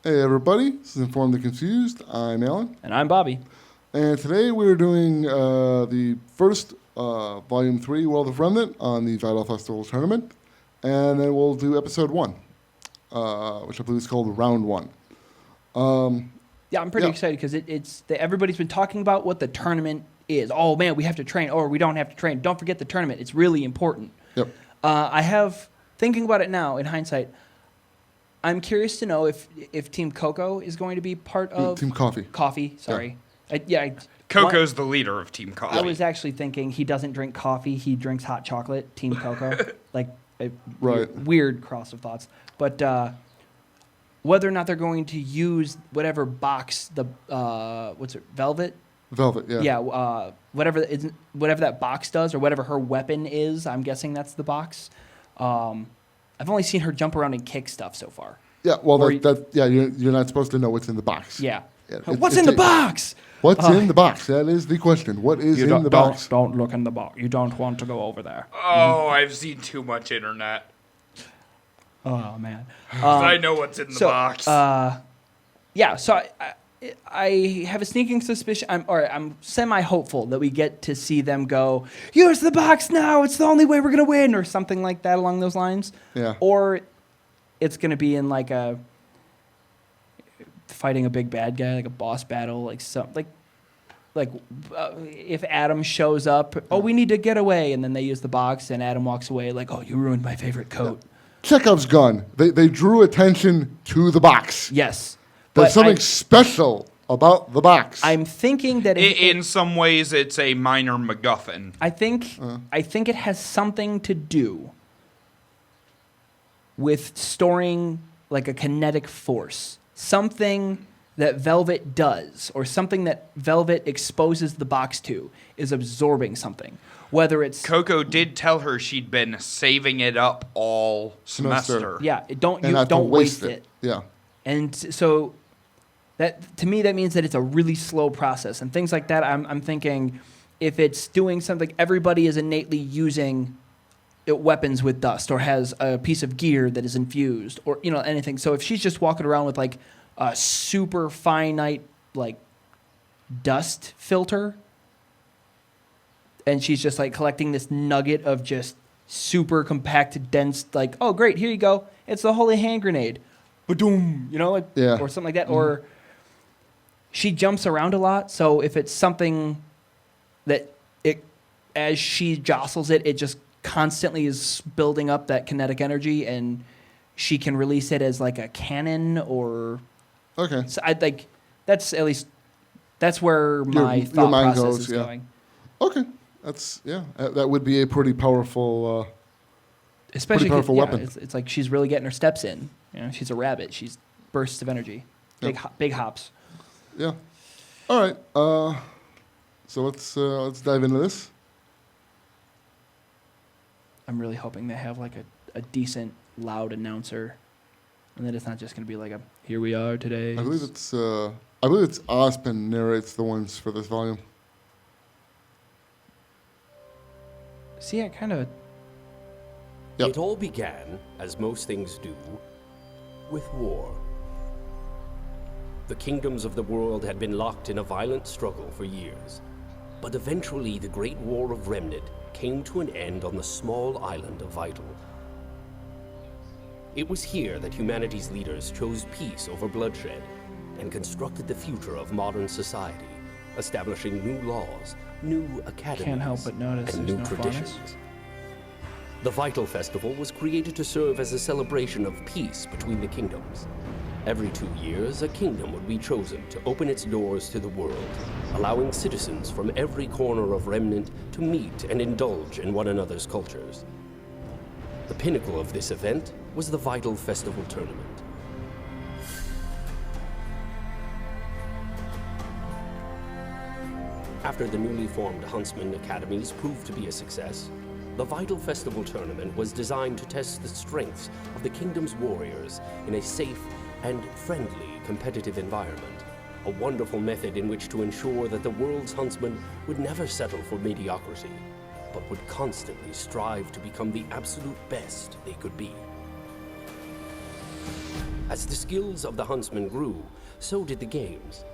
Hey everybody, this is Informed the Confused. I'm Alan. And I'm Bobby. And today we're doing the first Volume 3 World of Remnant on the Vytal Festival Tournament. And then we'll do Episode 1, which I believe is called Round 1. Yeah, I'm pretty excited because everybody's been talking about what the tournament is. Oh man, we have to train, or we don't have to train. Don't forget the tournament. It's really important. Yep. I have, thinking about it now in hindsight, I'm curious to know if Team Coco is going to be part of... Team Coffee. Coffee, sorry. Yeah. Coco's the leader of Team Coffee. I was actually thinking he doesn't drink coffee, he drinks hot chocolate, Team Coco. Like, a weird cross of thoughts. But whether or not they're going to use whatever box, what's it, Velvet? Velvet, yeah. Yeah, whatever that box does, or whatever her weapon is, I'm guessing that's the box. I've only seen her jump around and kick stuff so far. Yeah, well, you're not supposed to know what's in the box. Yeah. What's in the box? What's in the box? That is the question. What is in the box? Don't look in the box. You don't want to go over there. Oh, I've seen too much internet. Oh, man. I know what's in the box. Yeah, so I have a sneaking suspicion, I'm semi-hopeful that we get to see them go, use the box now, it's the only way we're going to win, or something like that along those lines. Yeah. Or it's going to be in like fighting a big bad guy, like a boss battle, if Adam shows up, we need to get away, and then they use the box, and Adam walks away like, oh, you ruined my favorite coat. Yeah. Chekhov's gun. They drew attention to the box. Yes. There's something special about the box. I'm thinking that in some ways it's a minor MacGuffin. I think it has something to do with storing like a kinetic force. Something that Velvet does, or something that Velvet exposes the box to, is absorbing something. Whether it's... Coco did tell her she'd been saving it up all semester. Yeah, don't waste it. Yeah. And so... that to me, that means that it's a really slow process. And things like that, I'm thinking if it's doing something, everybody is innately using weapons with dust, or has a piece of gear that is infused, or anything. So if she's just walking around with like a super finite like dust filter, and she's just like collecting this nugget of just super compacted, dense, like, oh great, here you go, it's the holy hand grenade, ba-doom, or something like that, or she jumps around a lot, so if it's something that as she jostles it just constantly is building up that kinetic energy, and she can release it as like a cannon, or... Okay. So that's where my thought process is going. Okay. That would be a pretty powerful, especially weapon. It's like she's really getting her steps in. She's a rabbit. She's bursts of energy, big hops. Yeah. All right. So let's dive into this. I'm really hoping they have like a decent, loud announcer, and that it's not just going to be like a "Here we are today." I believe it's Ospen narrates the ones for this volume. See, I kind of... Yep. It all began, as most things do, with war. The kingdoms of the world had been locked in a violent struggle for years. But eventually the Great War of Remnant came to an end on the small island of Vytal. It was here that humanity's leaders chose peace over bloodshed and constructed the future of modern society, establishing new laws, new academies, Can't help but notice and there's new no traditions. faunus. The Vytal Festival was created to serve as a celebration of peace between the kingdoms. Every 2 years, a kingdom would be chosen to open its doors to the world, allowing citizens from every corner of Remnant to meet and indulge in one another's cultures. The pinnacle of this event was the Vytal Festival Tournament. After the newly formed Huntsman Academies proved to be a success, the Vytal Festival Tournament was designed to test the strengths of the kingdom's warriors in a safe and friendly competitive environment, a wonderful method in which to ensure that the world's huntsmen would never settle for mediocrity, but would constantly strive to become the absolute best they could be. As the skills of the huntsmen grew, so did the games.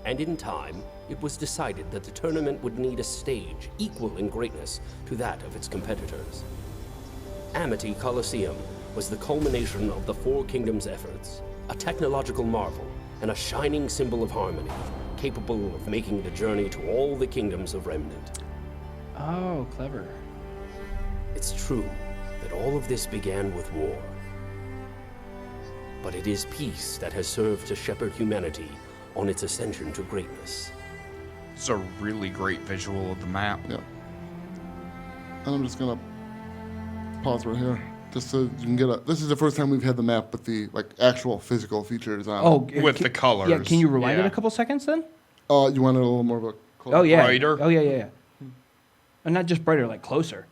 And in time, it was decided that the tournament would need a stage equal in greatness to that of its competitors. Amity Coliseum was the culmination of the Four Kingdoms' efforts, a technological marvel and a shining symbol of harmony, capable of making the journey to all the kingdoms of Remnant. Oh, clever. It's true that all of this began with war. But it is peace that has served to shepherd humanity on its ascension to greatness. It's a really great visual of the map. Yeah. And I'm just gonna pause right here, just so you can get a. This is the first time we've had the map with the actual physical features on. Oh, With the colors. Yeah, can you rewind it Yeah. a couple seconds then? You wanted a little more of a. Oh yeah. Brighter? Oh yeah. And not just brighter, like closer.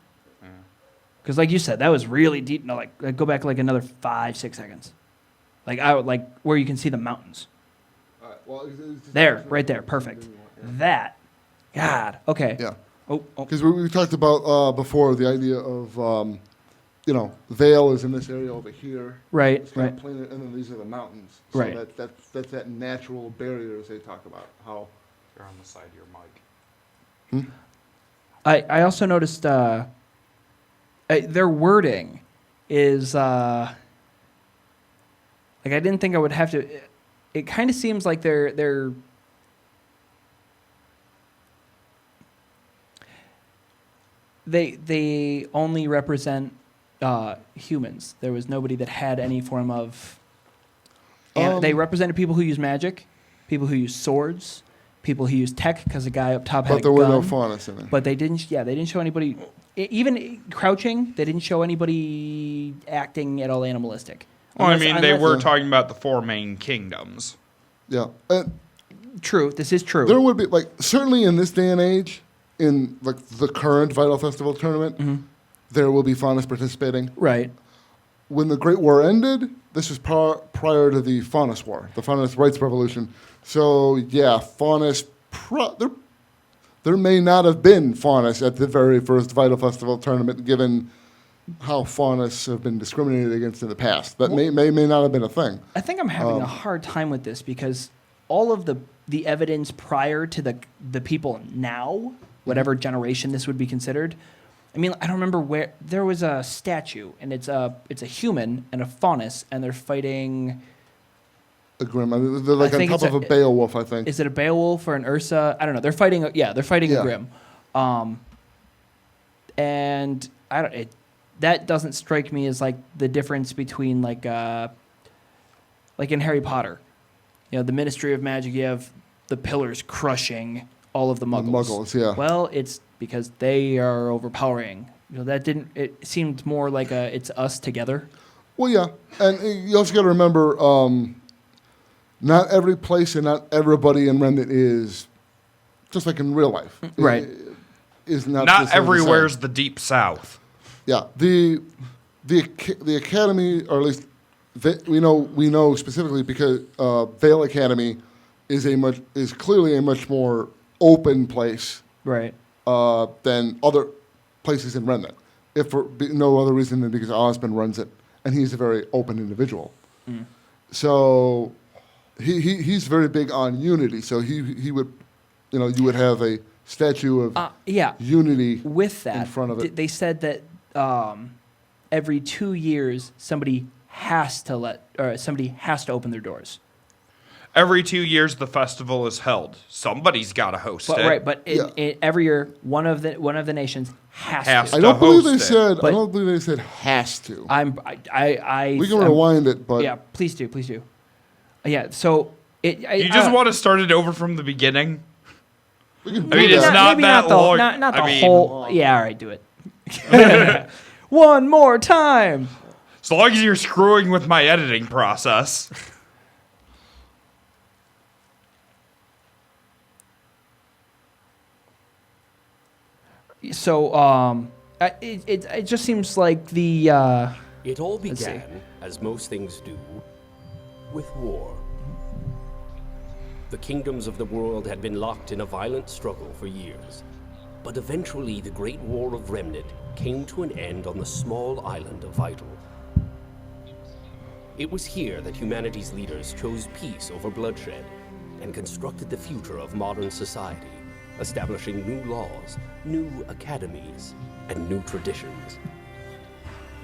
Because like you said, that was really deep. No, like go back like another 5-6 seconds. Like where you can see the mountains. All right, well, There, right there, perfect. That, God, okay. Yeah. Oh. Because we talked about before the idea of, Vytal is in this area over here. Right, It's kind of right. plain, and then these are the mountains. So Right. that's that natural barriers they talk about. How You're on the side of your mic. I also noticed their wording is like I didn't think I would have to. It kind of seems like they're they only represent humans. There was nobody that had any form of. And they represented people who use magic, people who use swords, people who use tech because the guy up top had but a there were gun. no faunus in there. But they didn't. Yeah, they didn't show anybody. Even crouching, they didn't show anybody acting at all animalistic. Well, I Unless- mean, they unless- were talking about the four main kingdoms. Yeah. True. This is true. There would be certainly in this day and age, in the current Vytal Festival tournament, there will be faunus participating. Right. When the Great War ended, this was prior to the Faunus War, the Faunus Rights Revolution. So yeah, faunus. There may not have been faunus at the very first Vytal Festival tournament, given how faunus have been discriminated against in the past. That may not have been a thing. I think I'm having a hard time with this because all of the evidence prior to the people now, whatever generation this would be considered. I mean, I don't remember where there was a statue, and it's a human and a faunus, and they're fighting. A grim. I mean, they're like I on think top it's of a Beowulf, I think. Is it a Beowulf or an Ursa? I don't know. They're fighting. They're fighting Yeah. a Grim, and I don't. That doesn't strike me as like the difference between like in Harry Potter, the Ministry of Magic. You have the pillars crushing all of the Muggles. Muggles, yeah. Well, it's because they are overpowering. That didn't. It seemed more like it's us together. Well, yeah, and you also got to remember, not every place and not everybody in Remnant is just like in real life. Right. Is not Not necessarily the same. everywhere's the deep south. Yeah, the academy, or at least we know specifically because Vale Academy is clearly a much more open place Right. than other places in Remnant. If for no other reason than because Osmond runs it, and he's a very open individual. So he's very big on unity. So he would, you would have a statue of unity With that, in front of it. they said that every 2 years somebody has to open their doors. Every 2 years, the festival is held. Somebody's got to host it. Right, but Yeah. every year one of the nations has Has to. I to don't believe they host it. said. I But- don't believe they said has to. We We can rewind it, but Yeah, please do. Yeah, so You just want to start it over from the beginning? we can I mean, do it's that. not maybe that not long. Not the I mean- whole. Yeah, all right, do it. One more time. As long as you're screwing with my editing process. So, it just seems like the. It all Let's see. began, as most things do, with war. The kingdoms of the world had been locked in a violent struggle for years. But eventually, the Great War of Remnant came to an end on the small island of Vytal. It was here that humanity's leaders chose peace over bloodshed and constructed the future of modern society, establishing new laws, new academies, and new traditions.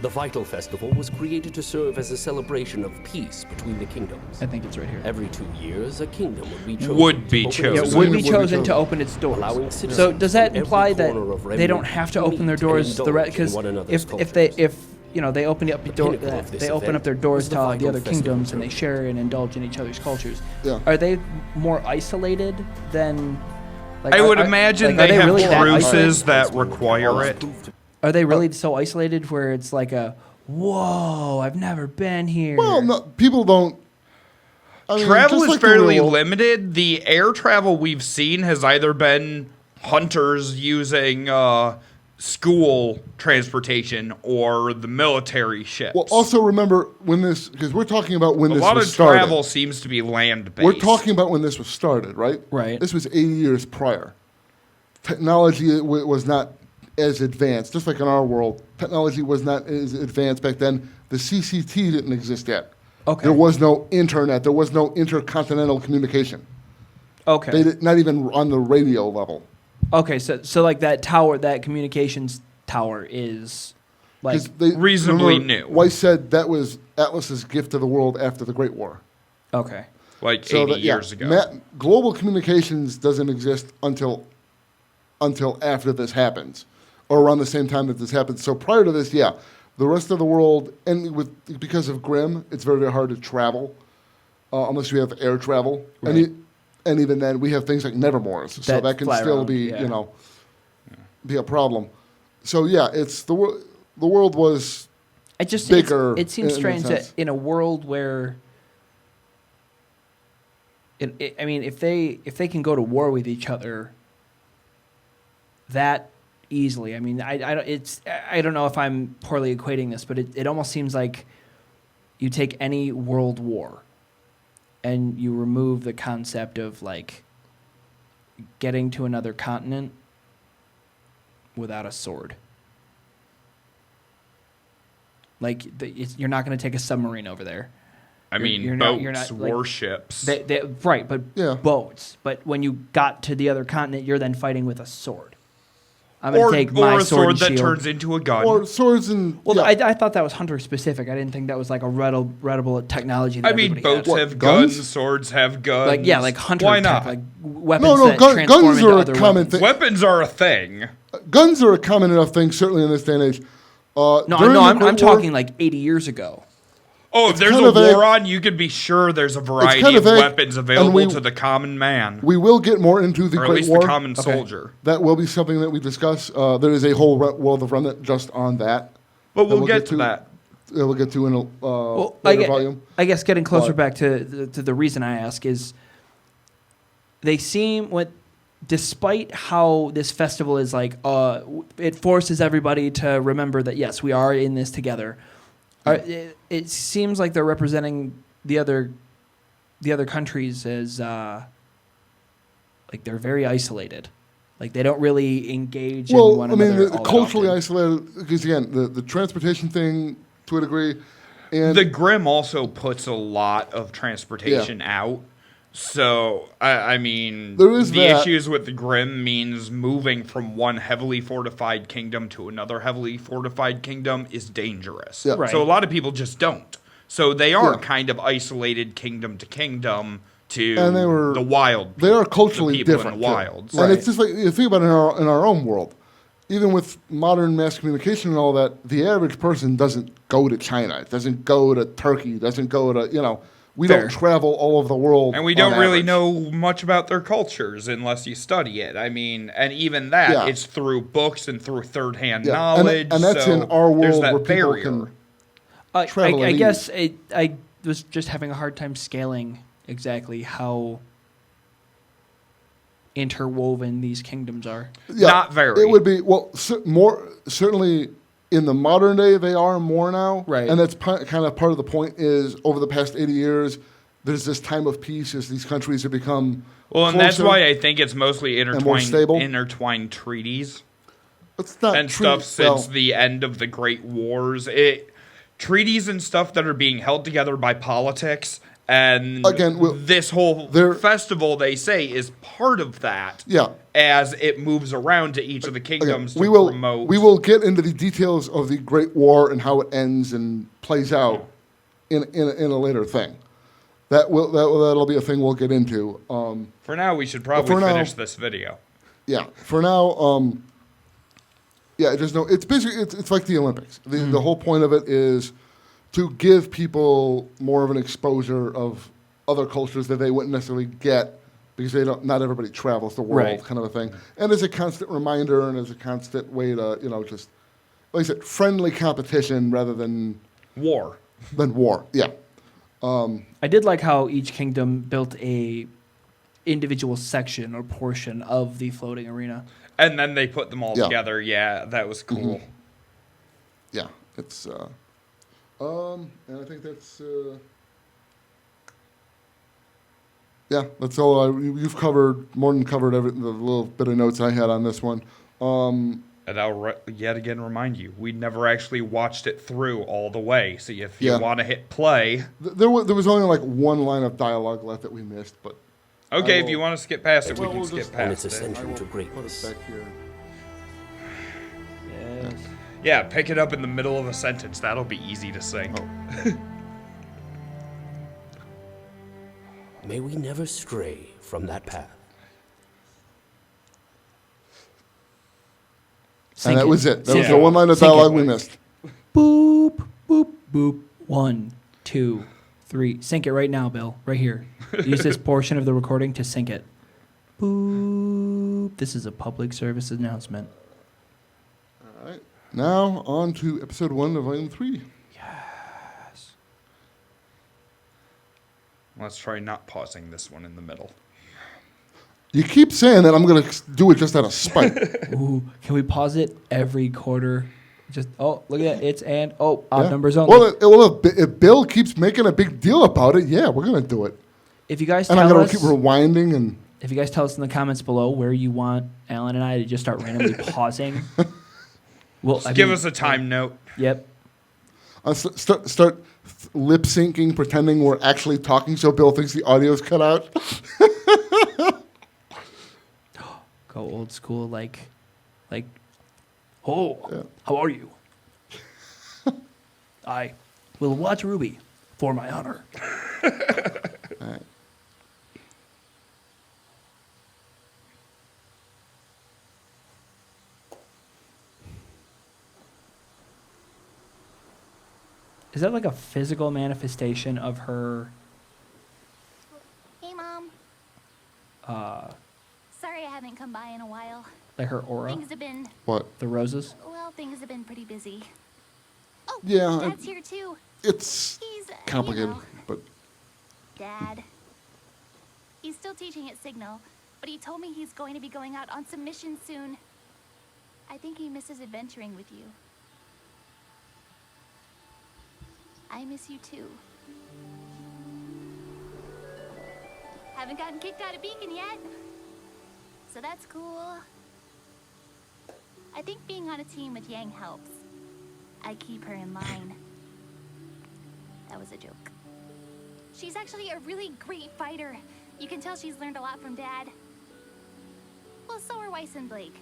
The Vytal Festival was created to serve as a celebration of peace between the kingdoms. I think it's right here. Every 2 years, a kingdom would be chosen. Would be to open chosen. Yeah, its would be Would be chosen chosen. to open its doors. Allowing So citizens does that from every imply that corner of they don't Remnant have to open their meet doors and to the indulge in because one another's if they cultures. they open up The door, pinnacle of this they open event up their doors was to the all the Vytal other Festival kingdoms and they tournament. share and indulge in each other's cultures. Yeah. Are they more isolated than? Like, I would imagine like, are they have really that isolated? truces that require it. Are they really so isolated where it's like a whoa? I've never been here. Well, no, people don't. I mean, Travel just is like the fairly real world- limited. The air travel we've seen has either been hunters using school transportation or the military ships. Well, also remember when this, because we're talking about when a this lot was of started. travel seems to be land-based. We're talking about when this was started, right? Right. This was 80 years prior. Technology was not as advanced, just like in our world. Technology was not as advanced back then. The CCT didn't exist yet. Okay. There was no internet. There was no intercontinental communication. Okay. They did, not even on the radio level. Okay. So like that tower, that communications tower is like 'Cause they- reasonably remember, new. Weiss said that was Atlas's gift to the world after the Great War. okay. like So 80 that, yeah, years ago. global communications doesn't exist until after this happens, or around the same time that this happens. So prior to this, yeah, the rest of the world, and because of Grimm, it's very, very hard to travel unless you have air travel, Right. and even then, we have things like Nevermores, so That that can fly still around, be yeah. be a problem. So yeah, it's the world was It just bigger It seems in a strange that sense. in a world where, I mean, if they can go to war with each other that easily, I mean, I don't know if I'm poorly equating this, but it almost seems like you take any world war and you remove the concept of like getting to another continent without a sword. Like you're not going to take a submarine over there. I mean, you're boats, not, like, warships. Right, but Yeah. boats. But when you got to the other continent, you're then fighting with a sword. I'm going or to take my a sword and that shield. turns into a gun. or swords and Well, yeah. I thought that was hunter specific. I didn't think that was like a readable technology. That I mean, everybody had. boats What, have guns? guns, swords have guns. like yeah, like hunter Why tech, not? like weapons No, that guns transform into are a other common weapons. thing. Weapons are a thing. Guns are a common enough thing, certainly in this day and age. No, During the I'm Great War- talking like 80 years ago. Oh, if It's there's kind a of vague. war on, you can be sure there's a variety kind of of vague, weapons and available to the common man. We will get more into the Or at Great least War. the common soldier. That will be something that we discuss. There is a whole World of Remnant just on that. But that we'll get to that. We'll get to in a Well, later volume. I guess getting closer But- back to the reason I ask is they seem despite how this festival is like it forces everybody to remember that yes, we are in this together. It seems like they're representing the other countries as like they're very isolated. Like they don't really engage in Well, one I mean, another. all that culturally often. isolated, because again, the transportation thing to a degree, and The Grimm also puts a lot of transportation out. So, I mean, There is the that. issues with the Grimm means moving from one heavily fortified kingdom to another heavily fortified kingdom is dangerous. Yeah. Right. So a lot of people just don't. So they are Yeah. kind of isolated kingdom to kingdom to And they were- the wild. they are the culturally people different. in the too. wilds. And it's just like you think about it in our own world. Even with modern mass communication and all that, the average person doesn't go to China, doesn't go to Turkey, doesn't go to we Fair. don't travel all over the world. And we on don't really average. know much about their cultures unless you study it. I mean, and even that, Yeah. it's through books and through third-hand Yeah, knowledge. and that's so in our there's world that where people barrier. can travel I and guess I was just having a hard time scaling exactly how interwoven these kingdoms are. Not very. It would be more certainly in the modern day they are more now, Right. And that's kind of part of the point is over the past 80 years, there's this time of peace as these countries have become Well, and that's closer. why I think it's mostly more stable. intertwined treaties It's not and true- stuff since well, the end of the Great Wars. treaties and stuff that are being held together by politics. And Again, this whole there- festival, they say, is part of that. Yeah. As it moves around to each of the Again, kingdoms to we will promote. we will get into the details of the Great War and how it ends and plays out in a later thing. That'll be a thing we'll get into. For now, we should probably for now- finish this video. Yeah. For now, yeah. There's no. It's basically it's like the Olympics. The whole point of it is to give people more of an exposure of other cultures that they wouldn't necessarily get because not everybody travels the world, Right. kind of a thing. And as a constant reminder and as a constant way to, just, like I said, friendly competition rather than War. war. Yeah. I did like how each kingdom built a individual section or portion of the floating arena. And then they put them all Yeah. together. Yeah, that was cool. Yeah. It's, and I think that's, yeah, that's all. You've covered, more than covered the little bit of notes I had on this one. And I'll yet again remind you, we never actually watched it through all the way. So if you Yeah. want to hit play, There was only like one line of dialogue left that we missed, but okay, I if will- you want to skip past it, we Well, can we'll skip just- On its past it. ascension to put greatness. it back here. Yes. Yeah, pick it up in the middle of a sentence. That'll be easy to sing. Oh. May we never stray from that path. Sync And that was it. That was Sync the one line of Sync dialogue it. we missed. Boop, boop, boop. 1, 2, 3. Sync it right now, Bill. Right here. Use this portion of the recording to sync it. Boop. This is a public service announcement. All right. Now on to episode 1 of Volume 3. Yes. Let's try not pausing this one in the middle. You keep saying that I'm going to do it just out of spite. Ooh, can we pause it every quarter? Just, oh, look at that. It's odd Yeah. numbers only. Well, if Bill keeps making a big deal about it, yeah, we're going to do it. If you guys And I'm tell going us, to keep rewinding and if you guys tell us in the comments below where you want Alan and I to just start randomly pausing, well, Give us a time note. Yep. start lip syncing, pretending we're actually talking so Bill thinks the audio's cut out. Go old school, like, oh, Yeah. how are you? I will watch RWBY for my honor. All right. Is that like a physical manifestation of her? Hey, Mom. Sorry I haven't come by in a while. Like her aura, Things have been, What? the roses. well, things have been pretty busy. Oh, Yeah, Dad's here too. It's He's, complicated, you know, but Dad. He's still teaching at Signal, but he told me he's going to be going out on some missions soon. I think he misses adventuring with you. I miss you too. Haven't gotten kicked out of Beacon yet. So that's cool. I think being on a team with Yang helps. I keep her in line. That was a joke. She's actually a really great fighter. You can tell she's learned a lot from Dad. Well, so are Weiss and Blake.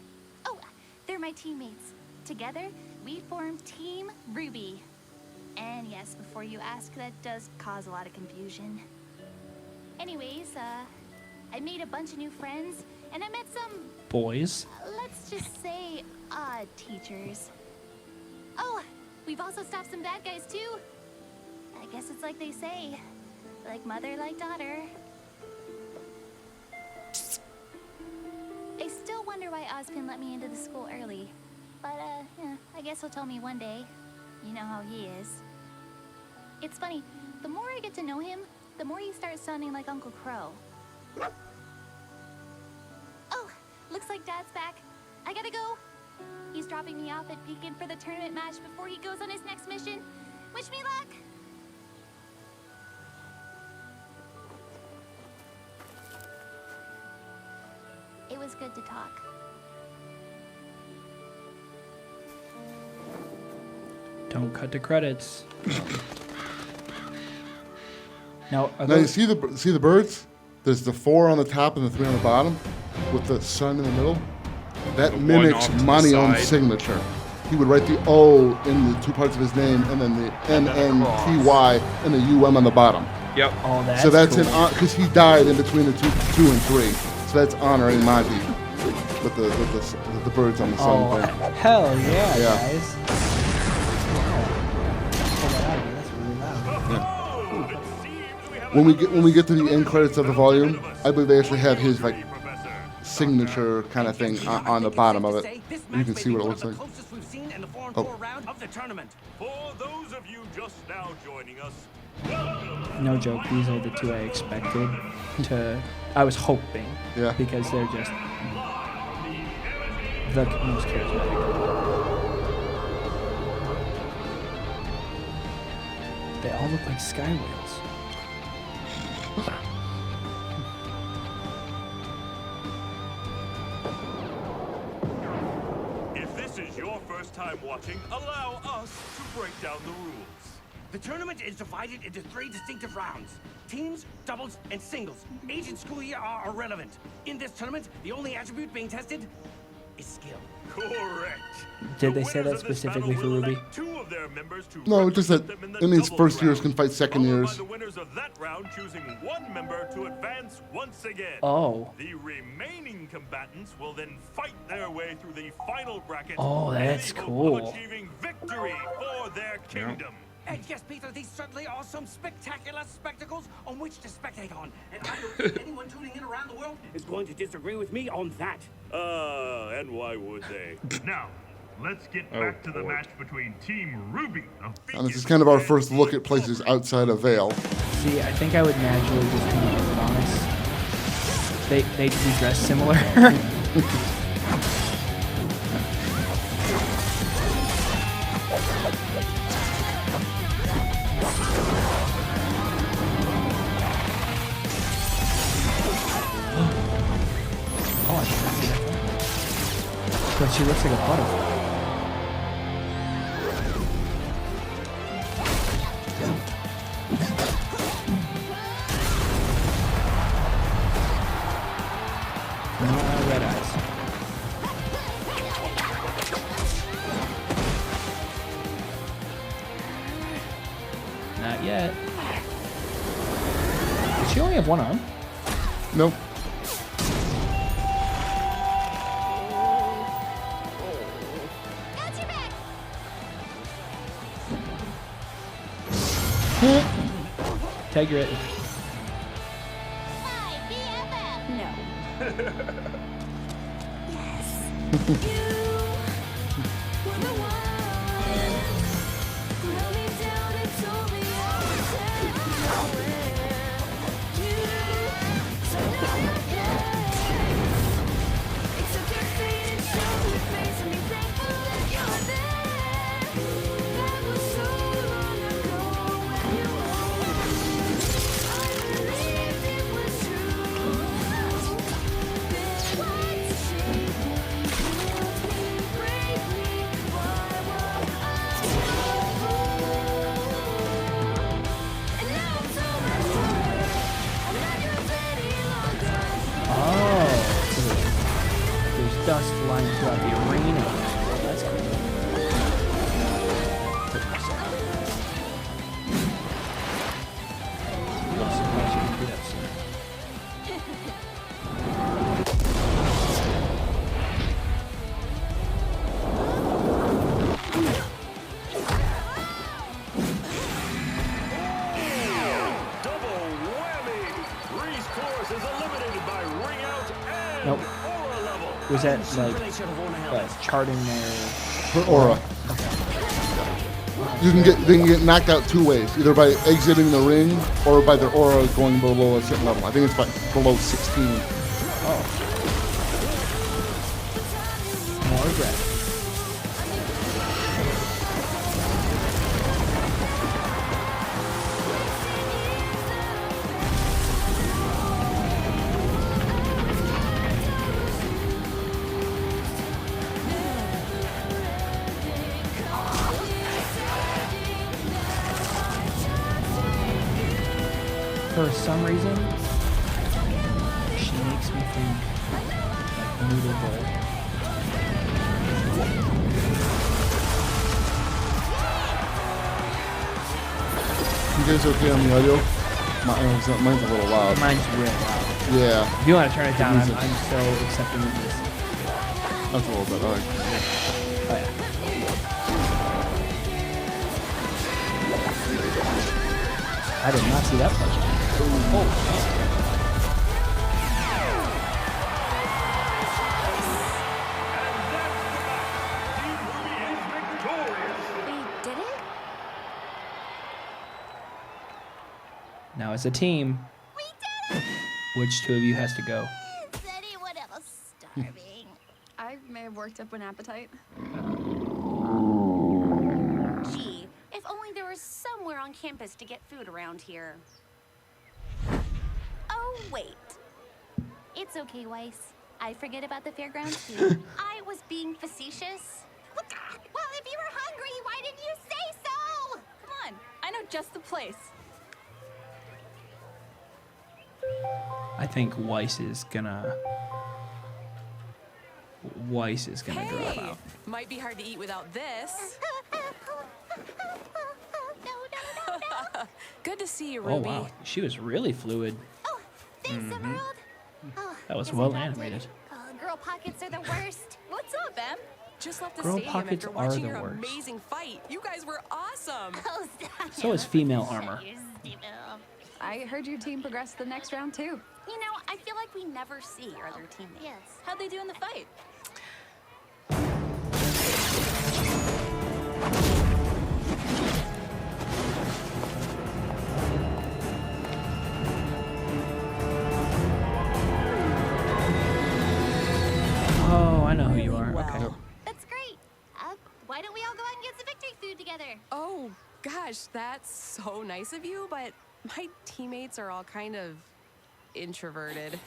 Oh, they're my teammates. Together, we form Team RWBY. And yes, before you ask, that does cause a lot of confusion. Anyways, I made a bunch of new friends, and I met some, Boys. let's just say, odd teachers. Oh, we've also stopped some bad guys too. I guess it's like they say, like mother, like daughter. I still wonder why Ozpin let me into the school early. But, yeah, I guess he'll tell me one day. You know how he is. It's funny, the more I get to know him, the more he starts sounding like Uncle Crow. Oh, looks like Dad's back. I gotta go. He's dropping me off at Beacon for the tournament match before he goes on his next mission. Wish me luck! It was good to talk. Don't cut to credits. Now, are Now you those, see the birds? There's the 4 on the top and the 3 on the bottom, with the sun in the middle. That The one mimics off to the Manion's side. signature. He would write the O in the 2 parts of his name, and then the NNTY and the UM on the bottom. Yep. oh, that's So that's cool. because he died in between the 2 and 3. So that's honoring Monty with the birds on the sun Oh, thing. hell yeah, Yeah. guys. Pull that out of here. That's really loud. When we get to the end credits of the volume, I believe they actually have his like signature kind of thing on the bottom of it. You can see what it looks like. Oh. Of the tournament. For those of you just now joining us, No joke, these are the 2 I expected to. I was hoping. Yeah. Because they're just the most charismatic. They all look like sky whales. if this is your first time watching, allow us to break down the rules. The tournament is divided into 3 distinctive rounds. Teams, doubles, and singles. Age and school year are irrelevant. In this tournament, the only attribute being tested is skill. Correct. Did The they say winners that of this specifically battle for will RWBY? elect 2 of their members to No, just that represent them in it the means doubles first years round, can fight second followed years. by the winners of that round choosing 1 member to advance once again. Oh. The remaining combatants will then fight their way through the final bracket. Oh, in that's the hope cool. of achieving victory for their kingdom. And yes, Peter, these certainly are some spectacular spectacles on which to spectate on. And I don't think anyone tuning in around the world is going to disagree with me on that. And why would they? Now, let's get Oh, back to the boy. match between Team RWBY. And this is kind of our first look at places outside of Vale. See, I think I would naturally just be honest. They do dress similar. Oh, I should see that. But she looks like a butterfly. Red eyes. Not yet. Does she only have 1 arm? Nope. Got your back. Tiger it. My BFF. No. Yes. There's dust flying throughout the arena. That's cool. Double whammy! Reese Course is eliminated by ring out and Nope. aura level. Was that like Really should have worn a helmet. charting their? Her aura. They can get knocked out 2 ways, either by exiting the ring or by their aura going below a certain level. I think it's by below 16. More red. For some reason, she makes me think like Noodle Bowl. You guys okay on the audio? Mine's a little loud. Mine's real loud. Yeah, If you want to turn it down, I'm music. so accepting of this. that's a little bit. All right. Oh, yeah. I did not see that part. Oh, Team RWBY is victorious. We did it? now as a team, We did it! which two of you has to go? Is anyone else starving? I may have worked up an appetite. Gee, if only there was somewhere on campus to get food around here. Oh, wait. It's okay, Weiss. I forget about the fairgrounds too. I was being facetious. What the? Well, if you were hungry, why didn't you say so? Come on, I know just the place. I think Weiss is gonna drop out. Might be hard to eat without this. No. Good to see you, Oh Ruby. wow, she was really fluid. Oh, thanks, Emerald. Oh, That was guess I well dropped it. animated. Oh, girl pockets are the worst. What's up, Em? Just left the Girl stadium pockets after are watching the your worst. amazing fight. You guys were awesome. Oh, stop So it. is female armor. You're stupid. I heard your team progressed to the next round, too. You know, I feel like we never see our other teammates. Yes. How'd they do in the fight? Oh, I know who you are. Well. Okay. That's great. Why don't we all go out and get some victory food together? Oh, gosh, that's so nice of you, but my teammates are all kind of introverted.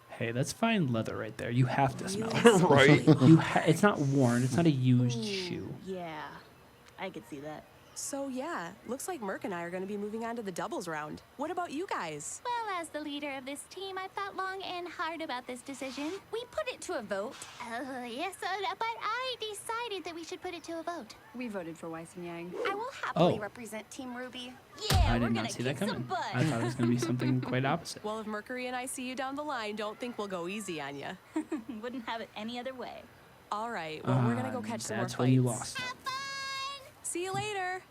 Hey, that's fine leather right there. You have to smell it. Right? It's not worn. It's not a used shoe. Yeah, I could see that. So, yeah, looks like Merc and I are going to be moving on to the doubles round. What about you guys? Well, as the leader of this team, I've thought long and hard about this decision. We put it to a vote. Yes, but I decided that we should put it to a vote. We voted for Weiss and Yang. I will happily Oh. represent Team RWBY. Yeah, I we're did gonna not see that kick some coming. butt. I thought it was going to be something quite opposite. Well, if Mercury and I see you down the line, don't think we'll go easy on you. Wouldn't have it any other way. All right, well, we're going to go catch some more That's fights. when you lost. Have fun! See you later.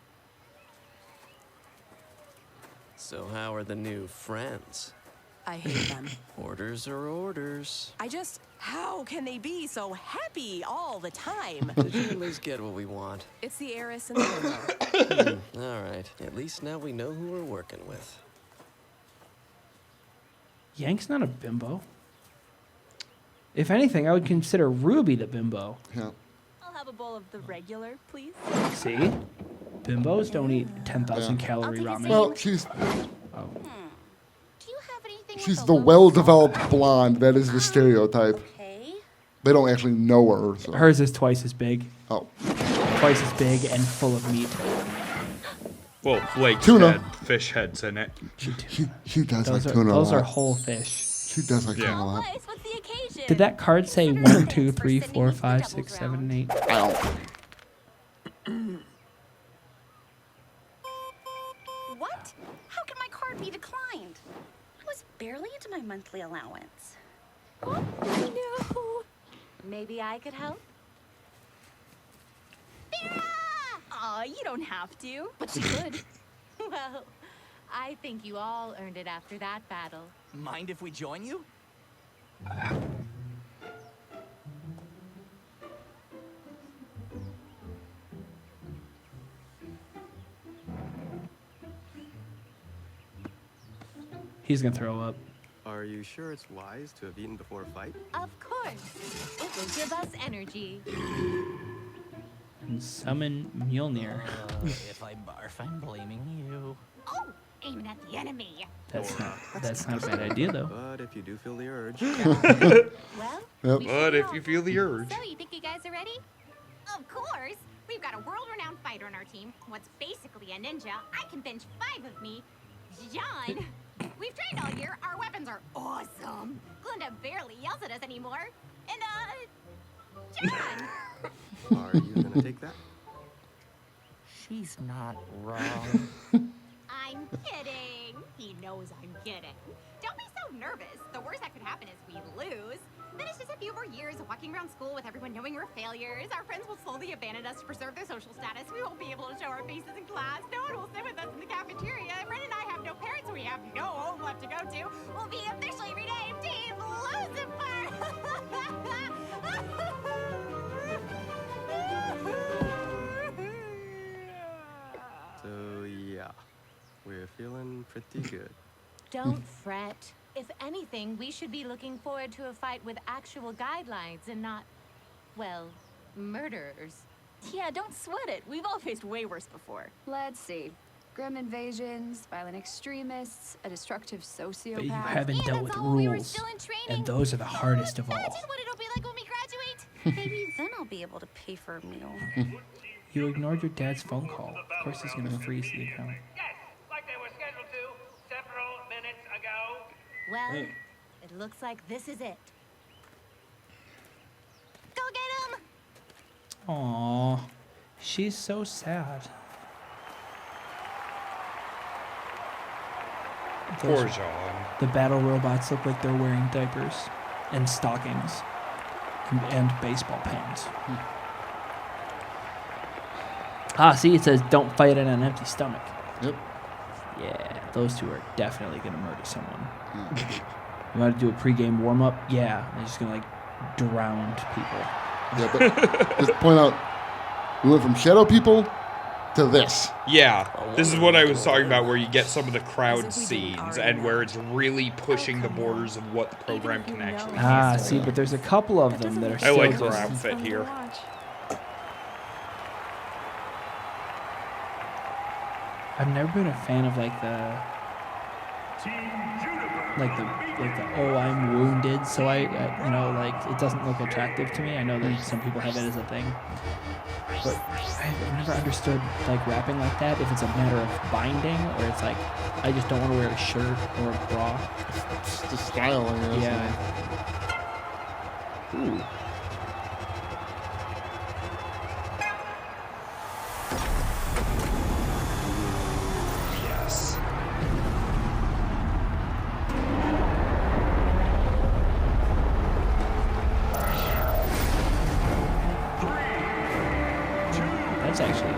So how are the new friends? I hate them. Orders are orders. How can they be so happy all the time? Did you at least get what we want? It's the heiress and the bimbo. All right. At least now we know who we're working with. Yank's not a bimbo. If anything, I would consider Ruby the bimbo. Yeah. I'll have a bowl of the regular, please. See? Bimbos don't eat 10,000 Yeah. calorie I'll take a ramen. sip. Well, she's Do you have anything she's with the a low well-developed blonde. That is the stereotype. Okay. They don't actually know her. So. Hers is twice as big. Oh, Twice as big and full of meat. Well, Blake's Tuna. had fish heads in it. she does like Those tuna a are lot. whole fish. She does like Yeah. tuna a lot. Weiss, what's the occasion? Did that card say 1, 2, 3, 4, 5, 6, 7, and 8? I don't. What? How can my card be declined? I was barely into my monthly allowance. Oh, no. Maybe I could help? Aw, you don't have to. But you could. Well, I think you all earned it after that battle. Mind if we join you? He's going to throw up. Are you sure it's wise to have eaten before a fight? Of course. It will give us energy. And summon Mjolnir. If I barf, I'm blaming you. Oh, aiming at the enemy. That's not a bad idea, though. But if you do feel the urge, Well, Yep. we But should if go. you feel the urge. So, you think you guys are ready? Of course. We've got a world-renowned fighter on our team. What's basically a ninja. I can bench 5 of me. John, we've trained all year. Our weapons are awesome. Glenda barely yells at us anymore. And, John! Are you gonna take that? She's not wrong. I'm kidding. He knows I'm kidding. Don't be so nervous. The worst that could happen is we lose. Then it's just a few more years of walking around school with everyone knowing we're failures. Our friends will slowly abandon us to preserve their social status. We won't be able to show our faces in class. No one will sit with us in the cafeteria. Fred and I have no parents. We have no home left to go to. We'll be officially renamed Team Lucifer. So, yeah. We're feeling pretty good. Don't fret. If anything, we should be looking forward to a fight with actual guidelines and not, well, murderers. Yeah, don't sweat it. We've all faced way worse before. Let's see. Grim invasions, violent extremists, a destructive sociopath. But you haven't dealt with rules, and those are the hardest of all. Imagine what it'll be like when we graduate. Maybe then I'll be able to pay for a meal. You ignored your dad's phone call. Of course he's going to freeze the account. Yes, like they were scheduled to several minutes ago. Well, it looks like this is it. Go get him! Aww, she's so sad. Poor John. The battle robots look like they're wearing diapers and stockings and baseball pants. Ah, see, it says don't fight on an empty stomach. Yep. Yeah, those two are definitely going to murder someone. You want to do a pregame warm-up? Yeah, they're just going to, like, drown people. Yeah, but just point out, we went from shadow people to this. Yeah, this is what I was talking about, where you get some of the crowd scenes and where it's really pushing the borders of what the program can actually handle. See, but there's a couple of them that are I still like her just... outfit here. I've never been a fan of, like, the oh, I'm wounded, so I you know, like, it doesn't look attractive to me. I know that some people have it as a thing, but I've never understood, like, rapping like that, if it's a matter of binding or it's like I just don't want to wear a shirt or a bra. It's the style, I guess. Yeah. Ooh. Yes. That's actually a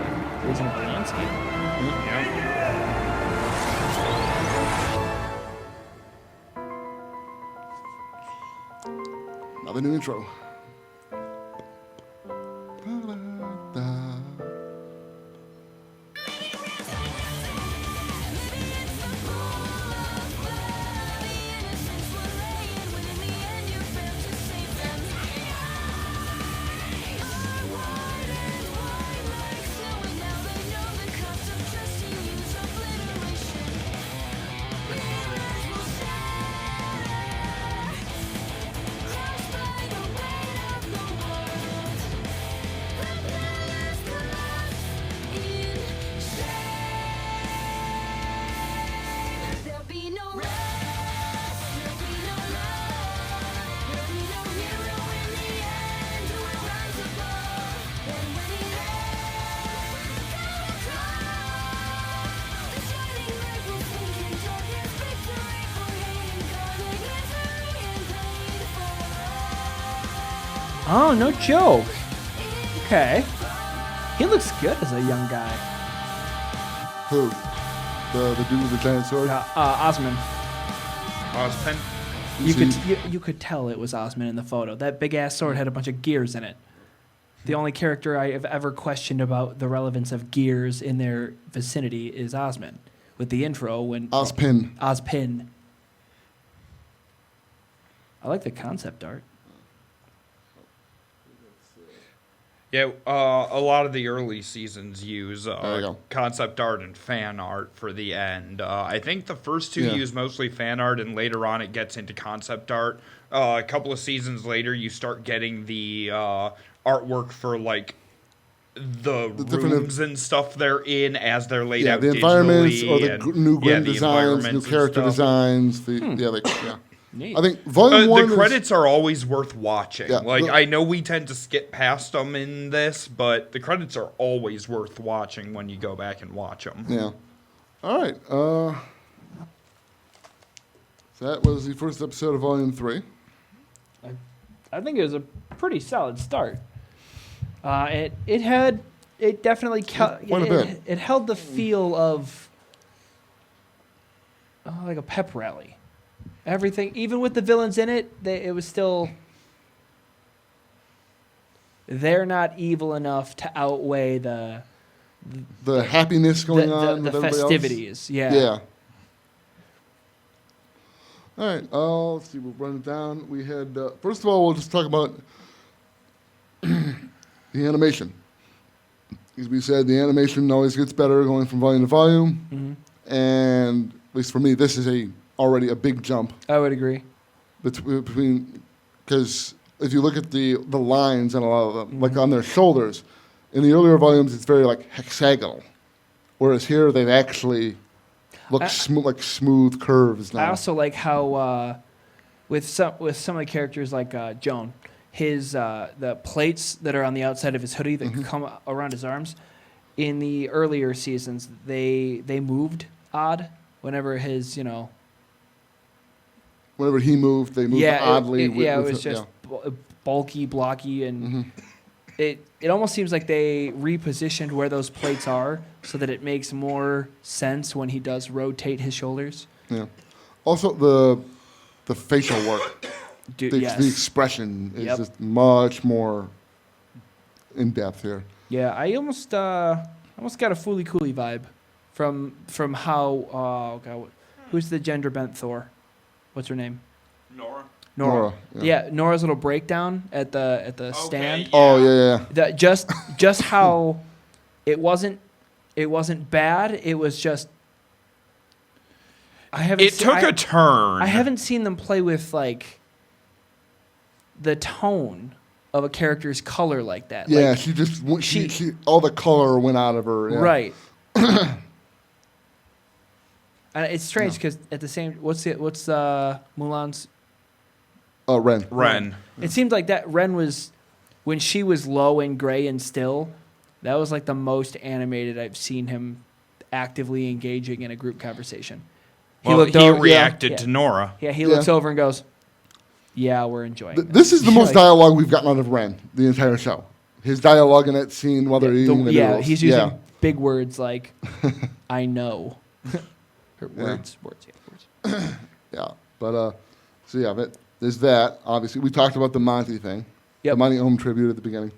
reasonable landscape. Another new intro. Oh, no joke. Okay. He looks good as a young guy. Who? The dude with the giant sword? Osman. Ozpen? You could tell it was Osman in the photo. That big ass sword had a bunch of gears in it. The only character I have ever questioned about the relevance of gears in their vicinity is Osman. With the intro when Ozpin. Ozpin. I like the concept art. Yeah, a lot of the early seasons use There you go. concept art and fan art for the end. I think the first two Yeah. use mostly fan art, and later on it gets into concept art. A couple of seasons later, you start getting the artwork for, like, the different rooms and stuff they're in as they're laid out the environments or digitally the new grim the designs, new environments and character stuff. designs. Neat. I think Volume 1 the credits are always worth watching. Yeah, I know we tend to skip past them in this, but the credits are always worth watching when you go back and watch them. Yeah. All right. So that was the first episode of Volume 3. I think it was a pretty solid start. It definitely it held the feel of like a pep rally. Everything, even with the villains in it, it was still. They're not evil enough to outweigh the happiness going on, the with everybody festivities. else. Yeah. All right. Let's see. We'll run it down. We had first of all, we'll just talk about the animation. As we said, the animation always gets better going from volume to volume, and at least for me, this is already a big jump. I would agree. Between, because if you look at the lines and a lot of them, like on their shoulders, in the earlier volumes, it's very like hexagonal, whereas here they've actually look like smooth curves now. I also like how with some of the characters like Joan, his the plates that are on the outside of his hoodie that come around his arms. In the earlier seasons, they moved odd whenever his Whenever he moved, they moved oddly. It was just bulky, blocky, and it almost seems like they repositioned where those plates are so that it makes more sense when he does rotate his shoulders. Yeah. Also, the facial work, the expression is just much more in depth here. Yeah, I almost got a Fooly Cooly vibe from how who's the gender bent Thor? What's her name? Nora. Yeah. Nora's little breakdown at the stand. Yeah. Oh yeah. That just how it wasn't bad. It was just It took a turn. I haven't seen them play with like the tone of a character's color like that. Yeah, like, she all the color went out of her. Yeah. Right. And it's strange because at the same, what's Mulan's? Ren. Ren. It seemed like that Ren was, when she was low and gray and still, that was like the most animated I've seen him actively engaging in a group conversation. He reacted to Nora. Yeah, he looks over and goes, "Yeah, we're enjoying this is the most dialogue we've gotten out of Ren the entire show. His dialogue in that scene while they're eating the noodles. He's using big words like, "I know." Words. Yeah, but there's that. Obviously, we talked about the Monty thing. The Monty Ohm tribute at the beginning.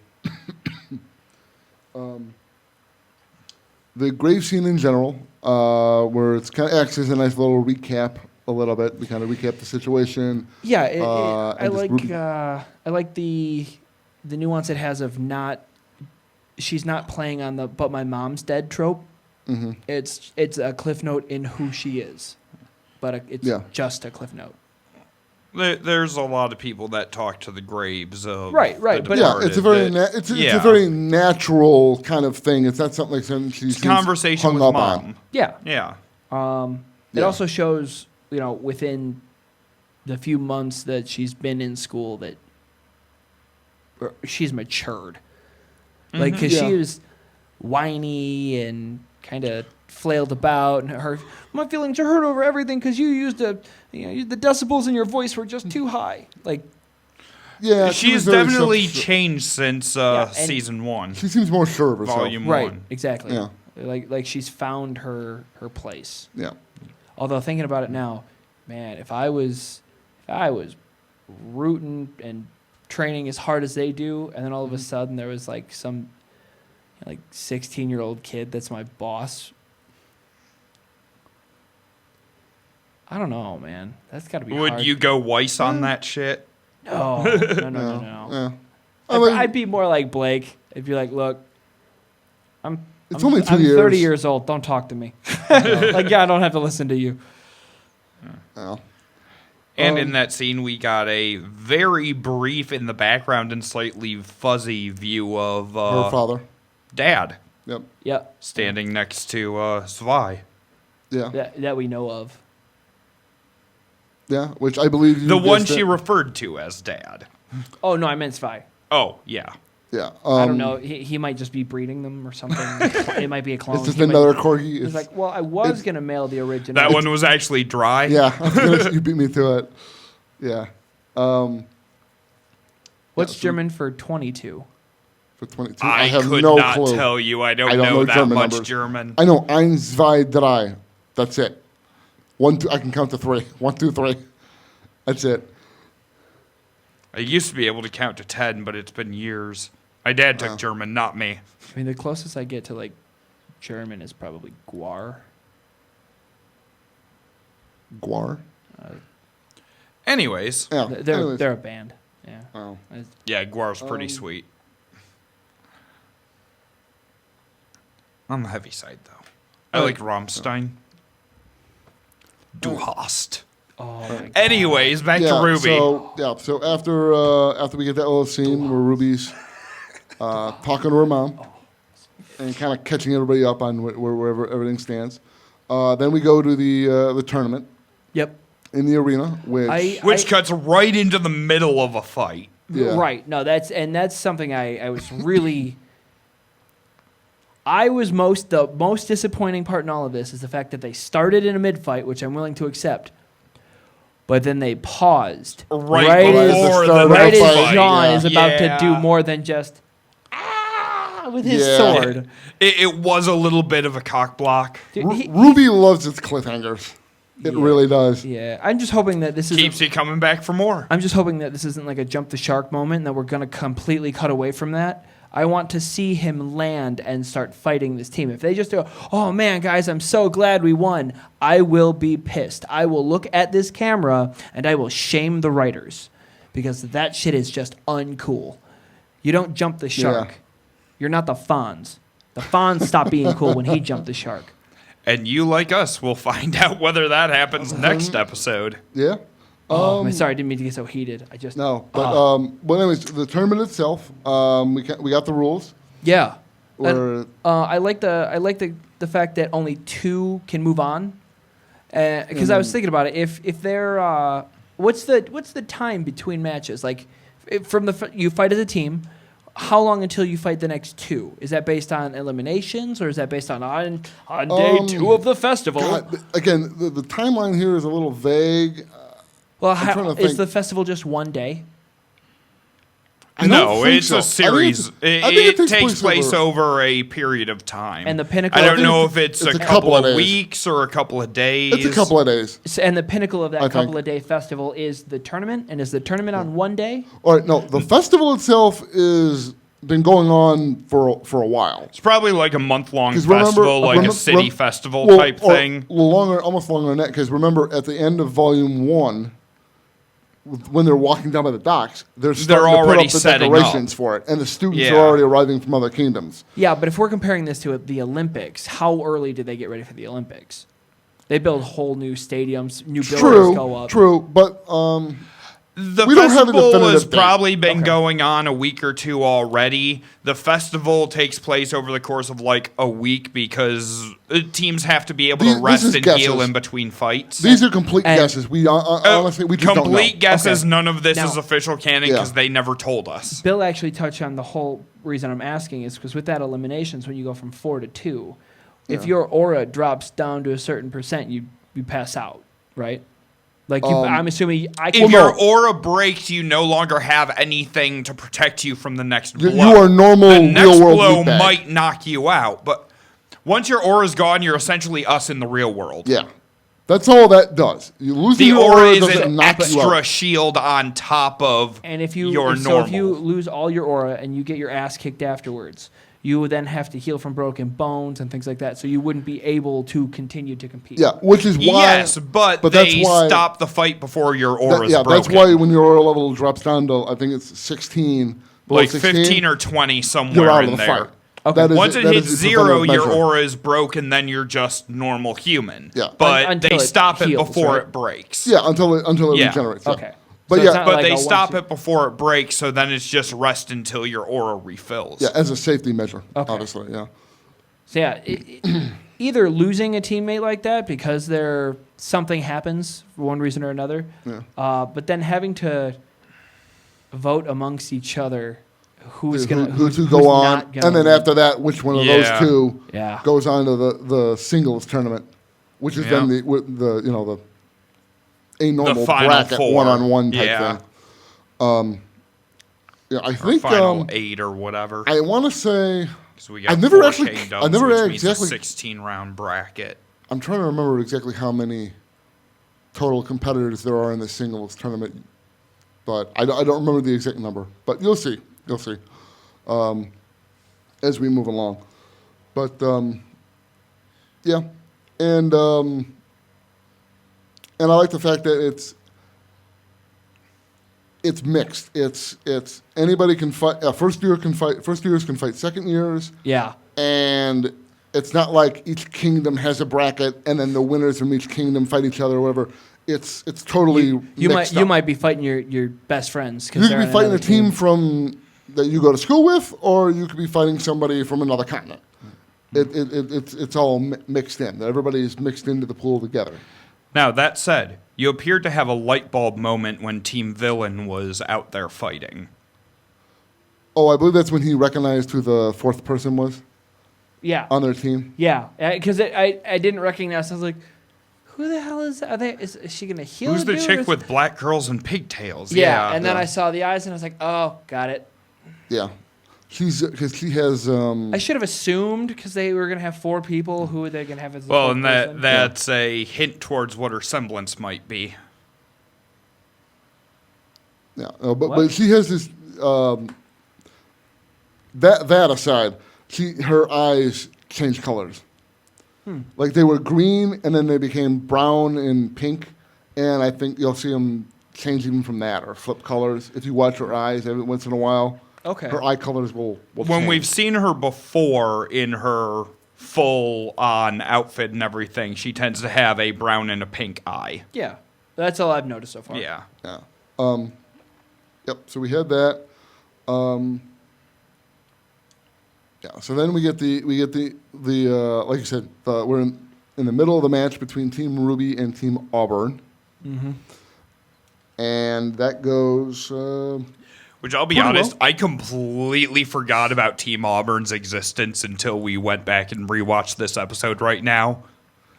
The grave scene in general, where it's kind of acts as a nice little recap. A little bit, we kind of recap the situation. Yeah, I like the nuance it has of she's not playing on the "but my mom's dead" trope. Mm-hmm. It's a cliff note in who she is, but it's just a cliff note. There's a lot of people that talk to the graves of right, but it's a very it's a very natural kind of thing. It's not something like she's conversation hung with up mom. on. Yeah. It also shows within the few months that she's been in school that she's matured, like because she was whiny and kind of flailed about, and my feelings are hurt over everything because you used the decibels in your voice were just too high. Like, yeah, she's definitely changed since season 1. She seems more sure of herself. Volume 1. Right, exactly. Yeah, like she's found her place. Yeah. Although thinking about it now, man, if I was rooting and training as hard as they do, and then all of a sudden there was like some 16-year-old kid that's my boss. I don't know, man. That's got to be hard. Would you go Weiss on that shit? No. Yeah. I'd be more like Blake. I'd be like, look, I'm only 2 years. 30 years old. Don't talk to me. I don't have to listen to you. Oh. And in that scene, we got a very brief in the background and slightly fuzzy view of her father. Dad. Yep. Yep. Standing next to Svi. Yeah. That we know of. Yeah, which I believe you The one guessed she it. referred to as Dad. Oh, no, I meant Svi. Oh, yeah. Yeah. I don't know. He might just be breeding them or something. It might be a clone. It's just He might- another corgi. He's It's- like, well, I was going to mail the original. That one was actually dry. Yeah, I was gonna- you beat me to it. Yeah. What's so- German for 22? For 22, I have could no not clue. tell you. I don't know that German much numbers. German. I know 1, 2, 3. That's it. 1, 2. I can count to 3. 1, 2, 3. That's it. I used to be able to count to 10, but it's been years. My dad took German, not me. I mean, the closest I get to, like, German is probably WoR. WoR. Anyways. Yeah. They're a band. Yeah. Oh. Yeah, Guar's pretty sweet. On the heavy side, though. I like Rammstein. Du hast. Oh, my God. Anyways, back to Ruby. So after we get that little scene where Ruby's talking to her mom and kind of catching everybody up on wherever everything stands, then we go to the tournament. Yep. In the arena, which cuts right into the middle of a fight. Yeah. Right. No, that's something I was really. The most disappointing part in all of this is the fact that they started in a mid fight, which I'm willing to accept, but then they paused right before the right next as fight. John is about to Yeah. do more than just with his sword. It was a little bit of a cock block. Dude, Ruby loves its cliffhangers. It really does. Yeah, I'm just hoping that this keeps you coming back for more. I'm just hoping that this isn't like a jump the shark moment and that we're going to completely cut away from that. I want to see him land and start fighting this team. If they just go, oh man, guys, I'm so glad we won, I will be pissed. I will look at this camera and I will shame the writers because that shit is just uncool. You don't jump the shark. Yeah. You're not the Fonz. The Fonz stopped being cool when he jumped the shark. And you, like us, will find out whether that happens next episode. Yeah. Oh, sorry, I didn't mean to get so heated. I just But anyways, the tournament itself, we got the rules. Yeah. Or, I like the fact that only 2 can move on. Because I was thinking about it. If they're what's the time between matches? Like you fight as a team. How long until you fight the next 2? Is that based on eliminations or is that based on day 2 of the festival? God, again, the timeline here is a little vague. Well, think. is the festival just one day? No, it's so. a series. It takes place over a period of time. And the pinnacle. I don't know if it's a couple of days. weeks or a couple of days. It's a couple of days. And the pinnacle of that couple of day festival is the tournament. And is the tournament on one day? All right, no, the festival itself is been going on for a while. It's probably like a month-long festival, like a city festival type thing. Almost longer than that, because remember, at the end of Volume 1, when they're walking down by the docks, they're already to put up the setting decorations up for it, and the students Yeah. are already arriving from other kingdoms. Yeah, but if we're comparing this to the Olympics, how early did they get ready for the Olympics? They build whole new stadiums, new buildings go up. True, but the we don't have a festival has definitive date. probably been going on a week or 2 already. The festival takes place over the course of like a week because teams have to be able to rest and heal in between fights. These are complete guesses. We honestly we just don't know. Complete guesses. Okay. None of this Now- is official canon because they never told us. Bill actually touched on the whole reason I'm asking is because with that eliminations, when you go from 4 to 2, if your aura drops down to a certain percent, you pass out, right? Like I'm assuming if your aura breaks, you no longer have anything to protect you from the next blow. You are normal. The next real world blow meatbag. might knock you out, but once your aura's gone, you're essentially us in the real world. Yeah, that's all that does. You lose The your aura is doesn't an knock you extra out. shield on top of and if your so normal. if you lose all your aura and you get your ass kicked afterwards, you would then have to heal from broken bones and things like that, so you wouldn't be able to continue to compete. Yeah, which is why. Yes, but that's they why, stop the fight before your aura's broken. that's why when your aura level drops down to, I think it's 16, below Like 16, 15 or 20 you're somewhere out in of the there. fight. Okay. Once it that hits is the 0, preventative your measure. aura is broken, then you're just normal human. Yeah. But Until they it stop it heals, before right? it breaks. Yeah, until it Yeah. regenerates. Yeah. Okay. But So it's not But like they a stop 1-2. it before it breaks, so then it's just rest until your aura refills. Yeah, as a safety measure, Okay. obviously, yeah. So yeah, either losing a teammate like that because something happens for one reason or another, Yeah. but then having to vote amongst each other who's Who to go on, not gonna and then win. after that, which one of Yeah. those two Yeah. goes on to the singles tournament, which is then Yeah. the a normal final bracket four. 1-on-1 type Yeah. thing. Yeah, I Or think final 8 or whatever. I want to say So we got I've never 4 actually- kingdoms, I've never which means exactly- a 16-round bracket. I'm trying to remember exactly how many total competitors there are in the singles tournament, but I don't remember the exact number. But you'll see, as we move along. But yeah, and I like the fact that it's mixed. It's anybody can fight. First years can fight second years. Yeah. And it's not like each kingdom has a bracket and then the winners from each kingdom fight each other or whatever. It's totally mixed you up. might be fighting your best friends. You could be fighting a team from that you go to school with, or you could be fighting somebody from another continent. It's all mixed in. Everybody's mixed into the pool together. Now, that said, you appeared to have a light bulb moment when Team Villain was out there fighting. Oh, I believe that's when he recognized who the fourth person was. Yeah. On their team. Yeah, because I didn't recognize. I was like, who the hell is that? Is she gonna heal? Who's the dude, or chick is- with black curls and pigtails? Yeah, and then I saw the eyes and I was like, oh, got it. Yeah, because she has. I should have assumed because they were gonna have 4 people. Who are they gonna have as the Well, fourth and person? that's a hint towards what her semblance might be. Yeah, but she has this. That aside, her eyes changed colors. Like they were green and then they became brown and pink, and I think you'll see them change even from that or flip colors if you watch her eyes every once in a while. Okay. Her eye colors will When change. we've seen her before in her full-on outfit and everything, she tends to have a brown and a pink eye. Yeah, that's all I've noticed so far. Yeah. Yeah. Yep. So we had that. Yeah. So then we get the like you said, we're in the middle of the match between Team RWBY and Team Auburn. Mm-hmm. And that goes. Which I'll be pretty honest, well. I completely forgot about Team Auburn's existence until we went back and rewatched this episode right now.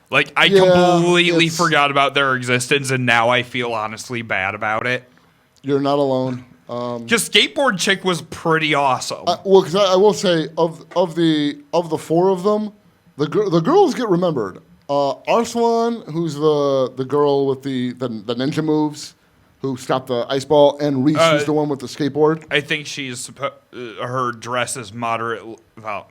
Like, I completely forgot about their existence, and now I feel honestly bad about it. You're not alone. Because Skateboard Chick was pretty awesome. Well, because I will say of the 4 of them, the girls get remembered. Arslan, who's the girl with the ninja moves, who stopped the ice ball, and Reese, who's the one with the skateboard. I think she's her dress is moderate. Well,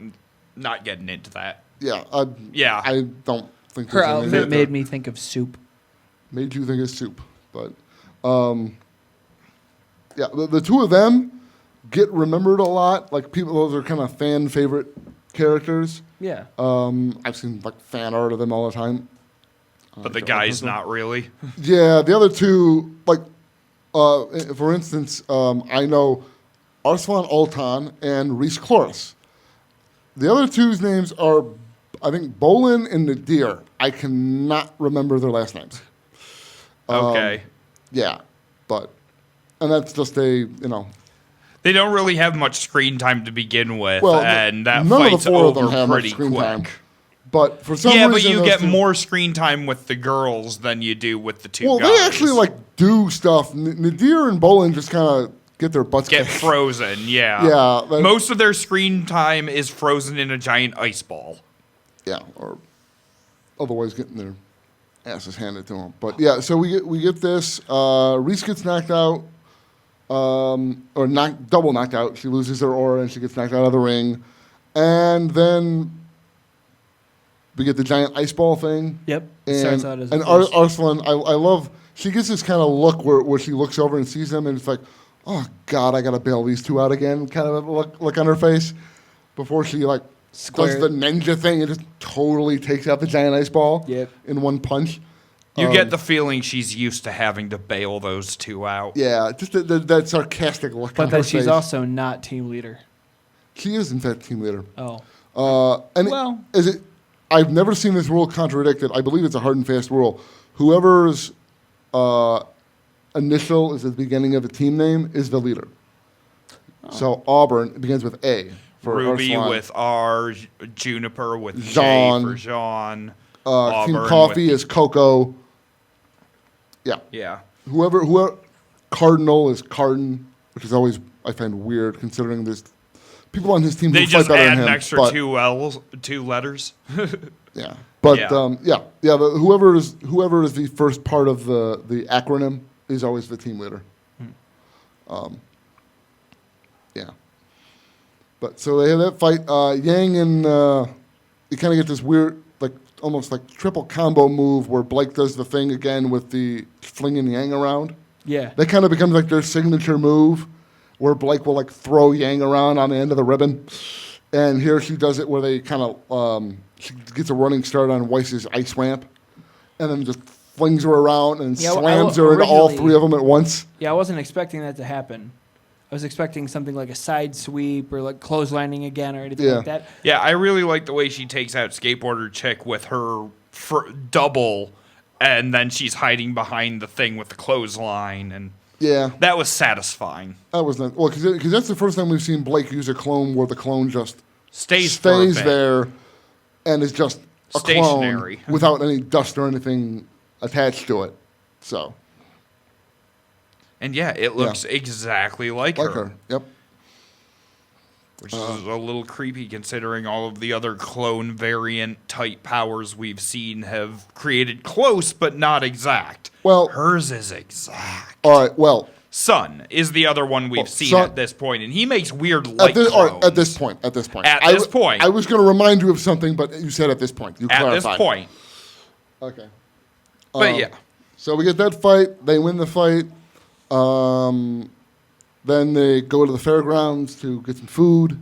not getting into that. Yeah. Yeah. I don't think Her there's anything outfit there. made me think of soup. Made you think of soup, but yeah, the 2 of them get remembered a lot. Like people, those are kind of fan favorite characters. Yeah. I've seen like fan art of them all the time. But the guy's not really. Yeah, the other 2, like for instance, I know Arslan Altan and Reese Cloris. The other 2's names are, I think, Bolin and Nadir. I cannot remember their last names. Okay. Yeah, and that's just they don't really have much screen time to begin with, Well, and that none of fight's the 4 of them over have much pretty screen quick. time. But for some Yeah, reason, but you those get 2 more screen time with the girls than you do with the 2 Well, guys. they actually like do stuff. Nadir and Bolin just kind of get their butts Get kicked. frozen, yeah. Yeah, like- Most of their screen time is frozen in a giant ice ball. Yeah, or otherwise getting their asses handed to them. But yeah, so we get this. Reese gets knocked out, or double knocked out. She loses her aura and she gets knocked out of the ring, and then we get the giant ice ball thing. Yep. And, Starts out as a and first. Arslan, I love. She gets this kind of look where she looks over and sees them, and it's like, oh God, I gotta bail these 2 out again. Kind of a look on her face before she like Square. does the ninja thing and just totally takes out the giant ice ball Yep. in one punch. You get the feeling she's used to having to bail those two out. Yeah, just that sarcastic look on But her that she's face. also not team leader. She is, in fact, team leader. Oh. And is it? I've never seen this rule contradicted. I believe it's a hard and fast rule. Whoever's initial is at the beginning of the team name is the leader. So Auburn begins with A for Ruby Ursula. with R, Juniper with Jean. J for Jean. Team Auburn Coffee with- is Coco. Yeah. Yeah. Whoever Cardinal is Cardin, which is always I find weird considering there's people on his team They who just fight better add than an him. extra but, two letters. Yeah. But Yeah. whoever is the first part of the acronym is always the team leader. Yeah. But so they have that fight. Yang and you kind of get this weird, like almost like triple combo move where Blake does the thing again with the flinging Yang around. Yeah. That kind of becomes like their signature move, where Blake will like throw Yang around on the end of the ribbon, and here she does it where they kind of she gets a running start on Weiss's ice ramp, and then just flings her around and slams her into all three of them at once. Yeah, I wasn't expecting that to happen. I was expecting something like a side sweep or like clotheslining again or anything like that. Yeah, I really like the way she takes out Skateboarder Chick with her double, and then she's hiding behind the thing with the clothesline, and that was satisfying. That was not because that's the first time we've seen Blake use a clone where the clone just stays for a bit. there and is just a Stationary. clone without any dust or anything attached to it. So. And yeah, it looks exactly like her. Yep. Which is a little creepy considering all of the other clone variant type powers we've seen have created close but not exact. Well, hers is exact. All right, well. Sun is the other one we've seen Sun- at this point, and he makes weird light at this point. At this point. I was going to remind you of something, but you said at this point. You At clarified. this point. Okay. But yeah. So we get that fight. They win the fight. Then they go to the fairgrounds to get some food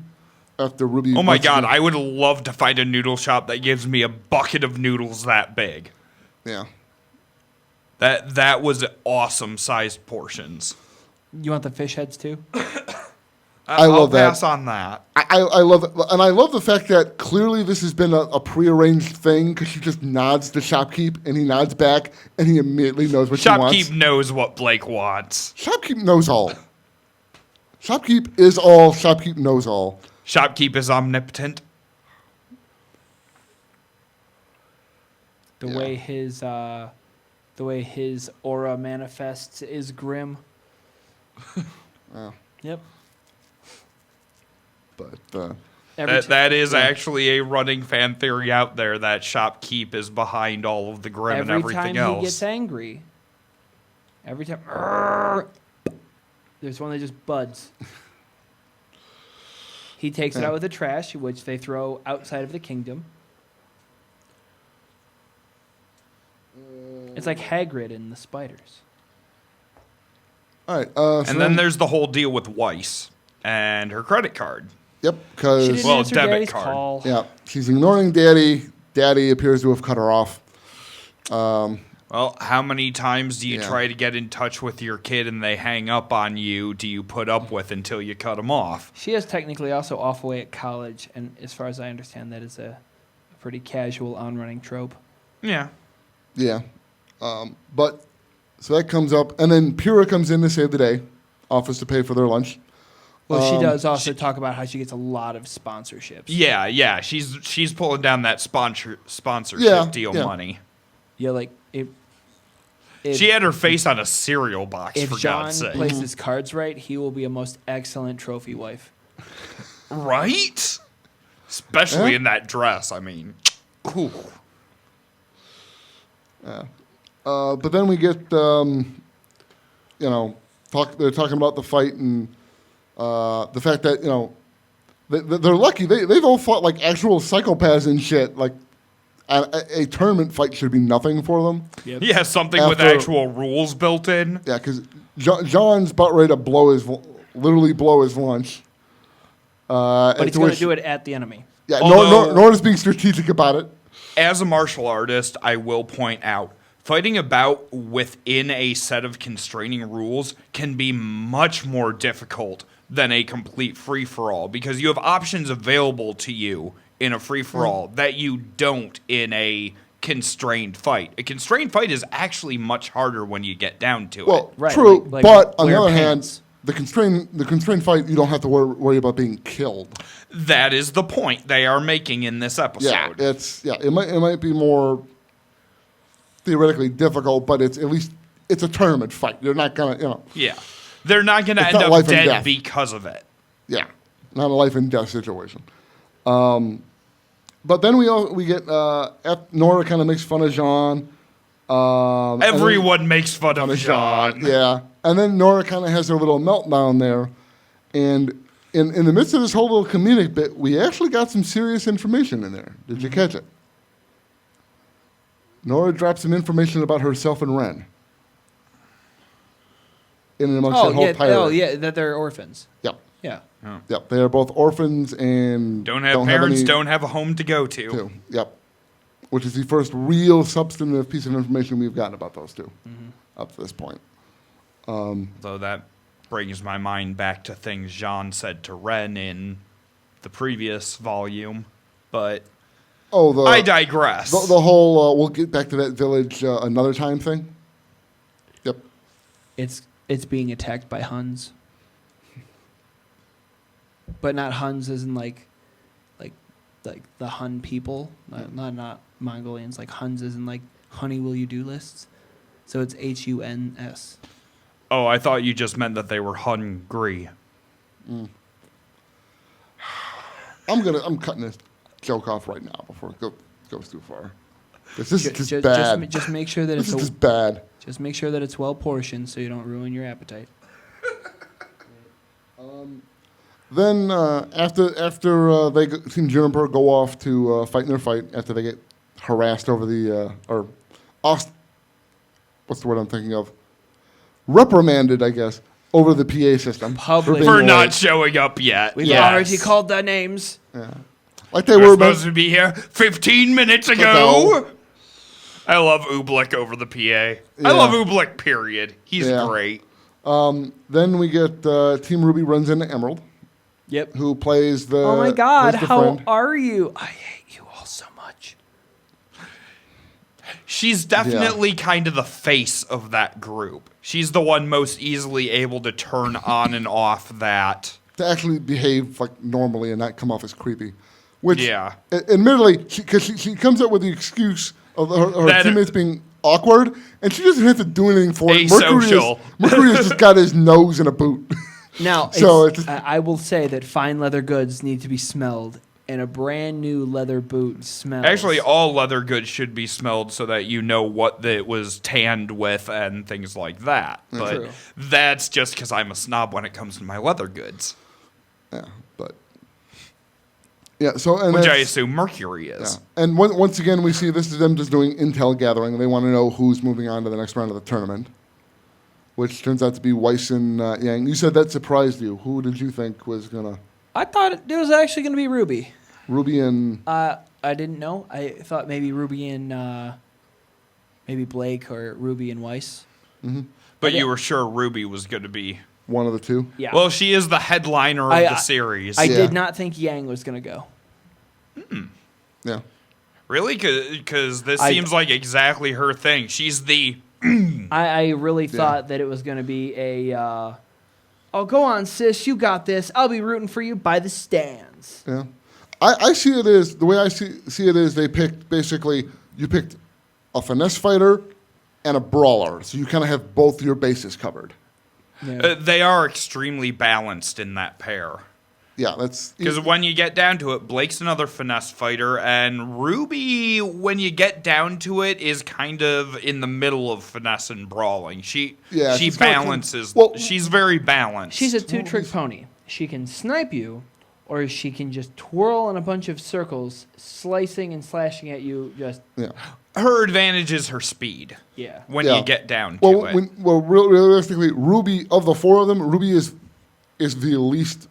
after Ruby. Oh my god, I would love to find a noodle shop that gives me a bucket of noodles that big. Yeah. That was awesome sized portions. You want the fish heads too? I love I'll that. pass on that. I love it. And I love the fact that clearly this has been a prearranged thing because she just nods to Shopkeep and he nods back and he immediately knows what she wants. Shopkeep knows what Blake wants. Shopkeep knows all. Shopkeep is all. Shopkeep knows all. Shopkeep is omnipotent. The way his aura manifests is grim. Wow. Yep. But that is actually a running fan theory out there that Shopkeep is behind all of the grim and everything every time else. he gets angry, every time, there's one that just buds. He takes it out with the trash, which they throw outside of the kingdom. It's like Hagrid and the spiders. all right. And then there's the whole deal with Weiss and her credit card. Yep, because She didn't answer debit Daddy's card. call. Yeah, she's ignoring Daddy. Daddy appears to have cut her off. Well, how many times do you Yeah. try to get in touch with your kid and they hang up on you? Do you put up with until you cut them off? She is technically also off away at college, and as far as I understand, that is a pretty casual on-running trope. Yeah. Yeah, but so that comes up, and then Pura comes in to save the day, offers to pay for their lunch. Well, she does also talk about how she gets a lot of sponsorships. Yeah. She's pulling down that sponsorship deal money. Yeah, like if She had her face on a cereal box, if for John God's sake. plays his cards right, he will be a most excellent trophy wife. Right? Especially in that dress, I mean. Ooh. Yeah. But then we get, they're talking about the fight and the fact that, they're lucky. They've all fought like actual psychopaths and shit. Like, a tournament fight should be nothing for them. Yep. Yeah, something with actual rules built in. Yeah, because John's about ready to literally blow his lunch. But he's going to do it at the enemy. Yeah, Although- Norda's being strategic about it. As a martial artist, I will point out, fighting about within a set of constraining rules can be much more difficult than a complete free-for-all, because you have options available to you in a free-for-all that you don't in a constrained fight. A constrained fight is actually much harder when you get down to Well, it. true, like but on the wear other pants. hand, the constrained fight, you don't have to worry about being killed. That is the point they are making in this episode. It might be more theoretically difficult, but it's at least it's a tournament fight. You're not gonna, Yeah. They're not going to It's end not up life and dead death. because of it. Yeah, not a life and death situation. But then we get Nora kind of makes fun of Jean. Everyone makes fun of Jean. Yeah, and then Nora kind of has her little meltdown there, and in the midst of this whole little comedic bit, we actually got some serious information in there. Did you catch it? Nora dropped some information about herself and Ren. In and amongst that whole pirate. that they're orphans. Yep. Yeah. Yep, they are both orphans and Don't have parents, any- don't have a home to go to. Two. Yep. Which is the first real substantive piece of information we've gotten about those two up to this point. Though that brings my mind back to things Jean said to Ren in the previous volume, but I digress. The whole we'll get back to that village another time thing. Yep. It's being attacked by Huns. But not Huns as in like the Hun people, not Mongolians. Like Huns as in like honey will you do lists. So it's HUNS. Oh, I thought you just meant that they were hungry. I'm cutting this joke off right now before it goes too far. This is just bad. Just make sure that this it's is just bad. Just make sure that it's well portioned so you don't ruin your appetite. Then after Team Juniper go off to fight in their fight after they get harassed over what's the word I'm thinking of? Reprimanded, I guess, over the PA system For not showing up yet. We've already called the names. Yeah. Like they We're were supposed to be here 15 minutes ago. I love Ooblik over the PA. I love Ooblik, period. He's great. Then we get Team RWBY runs into Emerald. Yep. Who plays the Oh my God, plays the how friend. are you? I hate you all so much. She's definitely kind of the face of that group. She's the one most easily able to turn on and off that. To actually behave like normally and not come off as creepy. Which, Yeah. Admittedly, because she comes up with the excuse of her teammates being awkward, and she doesn't have to do anything for it. Asocial. Mercury has just got his nose in a boot. Now, So I will say that fine leather goods need to be smelled, and a brand new leather boot smells. Actually, all leather goods should be smelled so that you know what it was tanned with and things like that. But True. that's just because I'm a snob when it comes to my leather goods. Yeah, but... Yeah, so... And Which I that's- assume Mercury is. Yeah. And once again, we see this is them just doing intel gathering. They want to know who's moving on to the next round of the tournament, which turns out to be Weiss and Yang. You said that surprised you. Who did you think was going to... I thought it was actually going to be RWBY. RWBY and... I didn't know. I thought maybe RWBY and maybe Blake or RWBY and Weiss. Mm-hmm. But you were sure RWBY was going to be... One of the two? Yeah. Well, she is the headliner of the series. I did not think Yang was going to go. Yeah. Really? Because this seems like exactly her thing. She's the... I really thought that it was going to be a, oh, go on, sis, you got this. I'll be rooting for you by the stands. Yeah. I see it as, the way I see it is they picked, basically, you picked a finesse fighter and a brawler. So you kind of have both your bases covered. Yeah. They are extremely balanced in that pair. Yeah, that's... Because when you get down to it, Blake's another finesse fighter, and RWBY, when you get down to it, is kind of in the middle of finesse and brawling. She balances. She's very balanced. She's a two-trick pony. She can snipe you, or she can just twirl in a bunch of circles, slicing and slashing at you. Just her advantage is her speed. Yeah. When you get down to it. Realistically, RWBY, of the four of them, RWBY is the least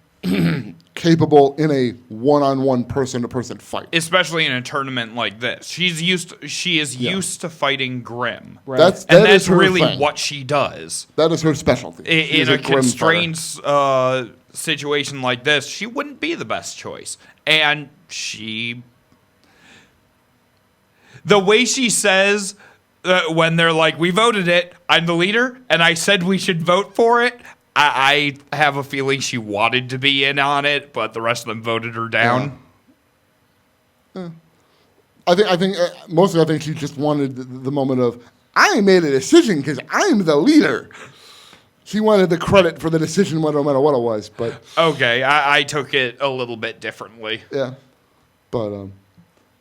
capable in a one-on-one person-to-person fight. Especially in a tournament like this. She is used to fighting Grimm. Right. That's That's her really thing. what she does. That is her specialty. She is In a Grimm constrained fighter. situation like this, she wouldn't be the best choice. And the way she says when they're like, we voted it, I'm the leader, and I said we should vote for it, I have a feeling she wanted to be in on it, but the rest of them voted her down. Yeah. I think mostly I think she just wanted the moment of, I made a decision because I'm the leader. She wanted the credit for the decision, no matter what it was. But okay, I took it a little bit differently. Yeah, but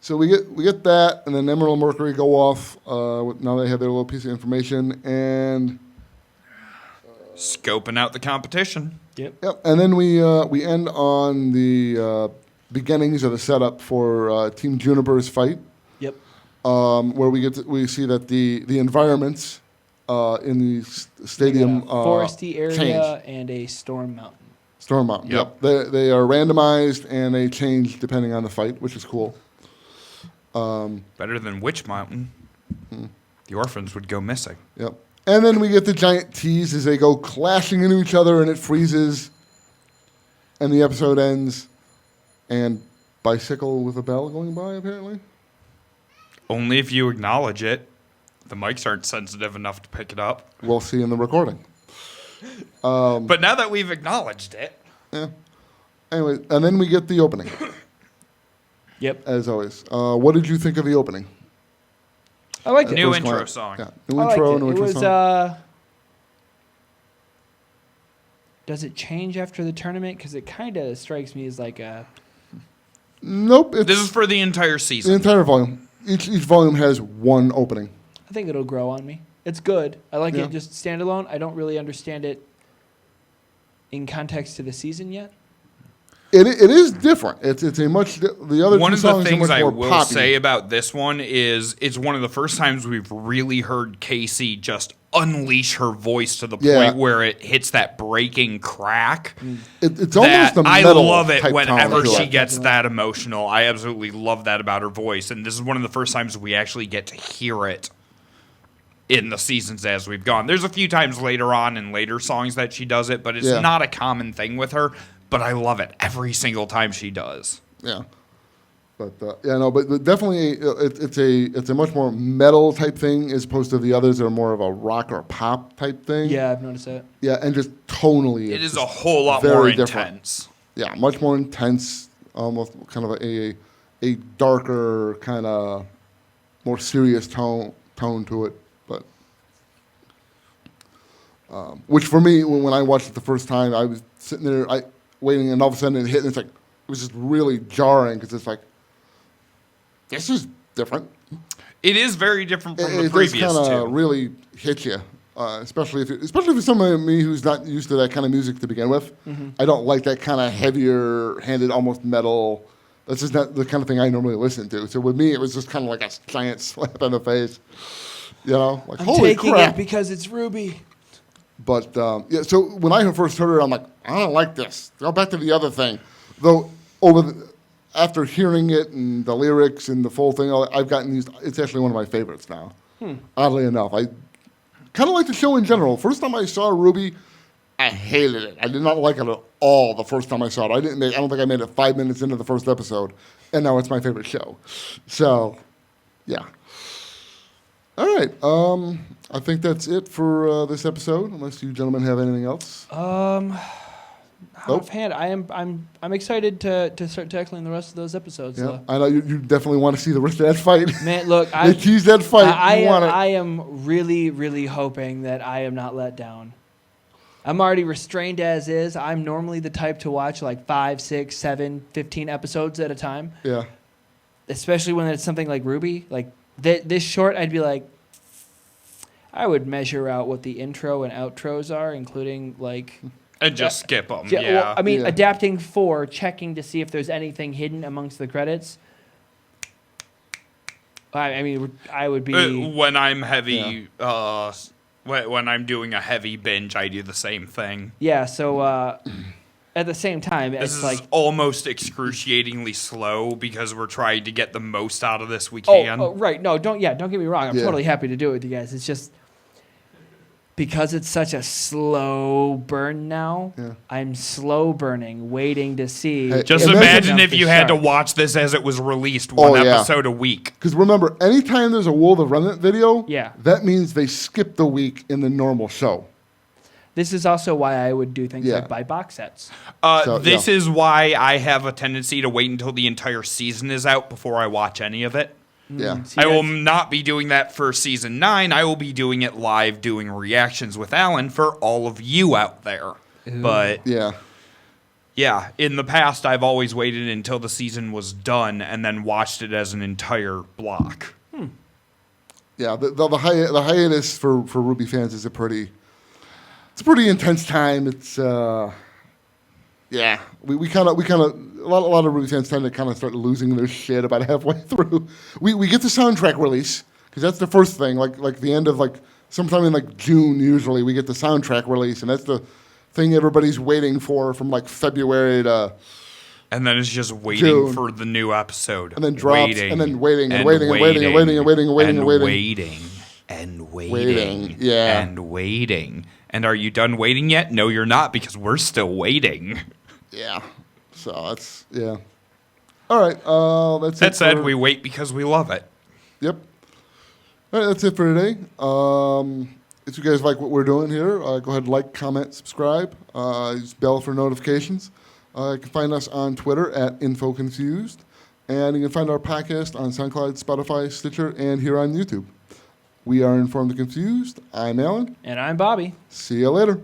so we get that, and then Emerald and Mercury go off. Now they have their little piece of information and scoping out the competition. Yep. And then we end on the beginnings of the setup for Team Juniper's fight. Yep. Where we see that the environments in the stadium foresty area change. and a storm mountain. Storm Mountain. Yep. They are randomized and they change depending on the fight, which is cool. Better than Witch Mountain. The orphans would go missing. Yep. And then we get the giant tease as they go clashing into each other and it freezes. And the episode ends. And bicycle with a bell going by, apparently. Only if you acknowledge it. The mics aren't sensitive enough to pick it up. We'll see in the recording. But now that we've acknowledged it. Yeah. Anyway, and then we get the opening. Yep. As always. What did you think of the opening? I liked it. New intro song. Yeah. New intro song. Does it change after the tournament? Because it kind of strikes me as like a... Nope. This is for the entire season. The entire volume. Each volume has one opening. I think it'll grow on me. It's good. I like it just standalone. I don't really understand it in context to the season yet. It is different. It's a much the other one two of the songs are things much I more will poppy. say about this one is it's one of the first times we've really heard Casey just unleash her voice to the point where it hits that breaking crack. It's almost a I metal love it type whenever tone to she it. gets that emotional. I absolutely love that about her voice, and this is one of the first times we actually get to hear it in the seasons as we've gone. There's a few times later on in later songs that she does it, but it's not a common thing with her. But I love it every single time she does. Yeah, but but definitely it's a much more metal type thing as opposed to the others that are more of a rock or pop type thing. Yeah, I've noticed that. Yeah, and just tonally, It it's is a just whole lot very more different. intense. Yeah, much more intense, almost kind of a darker kind of more serious tone to it. But which for me, when I watched it the first time, I was sitting there, waiting, and all of a sudden it hit, and it's like, it was just really jarring, because it's like, this is different. It is very different from the It previous just kind two. of really hits you, especially if you're someone like me who's not used to that kind of music to begin with. Mm-hmm. I don't like that kind of heavier-handed, almost metal. That's just not the kind of thing I normally listen to. So with me, it was just kind of like a giant slap in the face. You know, like, I'm holy Oh, taking crap. it because it's RWBY. But so when I first heard it, I'm like, I don't like this. Go back to the other thing. Though after hearing it and the lyrics and the full thing, I've gotten used. It's actually one of my favorites now. Oddly enough, I kind of like the show in general. First time I saw RWBY, I hated it. I did not like it at all the first time I saw it. I don't think I made it 5 minutes into the first episode, and now it's my favorite show. So, yeah. All right. I think that's it for this episode. Unless you gentlemen have anything else. Offhand, I'm excited to start tackling the rest of those episodes. Yeah, I know you definitely want to see the rest of that fight. Man, look, they tease that fight. I am really, really hoping that I am not let down. I'm already restrained as is. I'm normally the type to watch like 5, 6, 7, 15 episodes at a time. Yeah. Especially when it's something like RWBY. Like this short, I'd be like, I would measure out what the intro and outros are, including like... And just skip them, Well, I mean, adapting 4, checking to see if there's anything hidden amongst the credits. I mean, I would be... when I'm heavy, when I'm doing a heavy binge, I do the same thing. Yeah, so at the same time, This it's is like almost excruciatingly slow because we're trying to get the most out of this we can. oh right. No, don't get me wrong. I'm Yeah. totally happy to do it with you guys. It's just because it's such a slow burn now. Yeah. I'm slow burning, waiting to see. Hey, Just imagine if you had to watch this as it was released, one episode a week. Because remember, anytime there's a World of Remnant video, Yeah. that means they skipped a week in the normal show. This is also why I would do things Yeah. like buy box sets. This is why I have a tendency to wait until the entire season is out before I watch any of it. Yeah. See, I will not be doing that for season 9. I will be doing it live, doing reactions with Alan for all of you out there. But yeah, in the past, I've always waited until the season was done and then watched it as an entire block. Yeah, the hiatus for RWBY fans is a pretty intense time. It's we kind of a lot of RWBY fans tend to kind of start losing their shit about halfway through. We get the soundtrack release because that's the first thing. Like the end of sometime in June usually we get the soundtrack release, and that's the thing everybody's waiting for from February to. And then it's just waiting June. For the new episode. And then drops, waiting, and then waiting and waiting and waiting and waiting and waiting and waiting and waiting. And waiting. Yeah. And waiting. And are you done waiting yet? No, you're not, because we're still waiting. Yeah. So that's All right. That's That it. said, we wait because we love it. Yep. All right, that's it for today. If you guys like what we're doing here, go ahead and like, comment, subscribe. Use bell for notifications. You can find us on Twitter at InfoConfused. And you can find our podcast on SoundCloud, Spotify, Stitcher, and here on YouTube. We are Informed and Confused. I'm Alan. And I'm Bobby. See you later.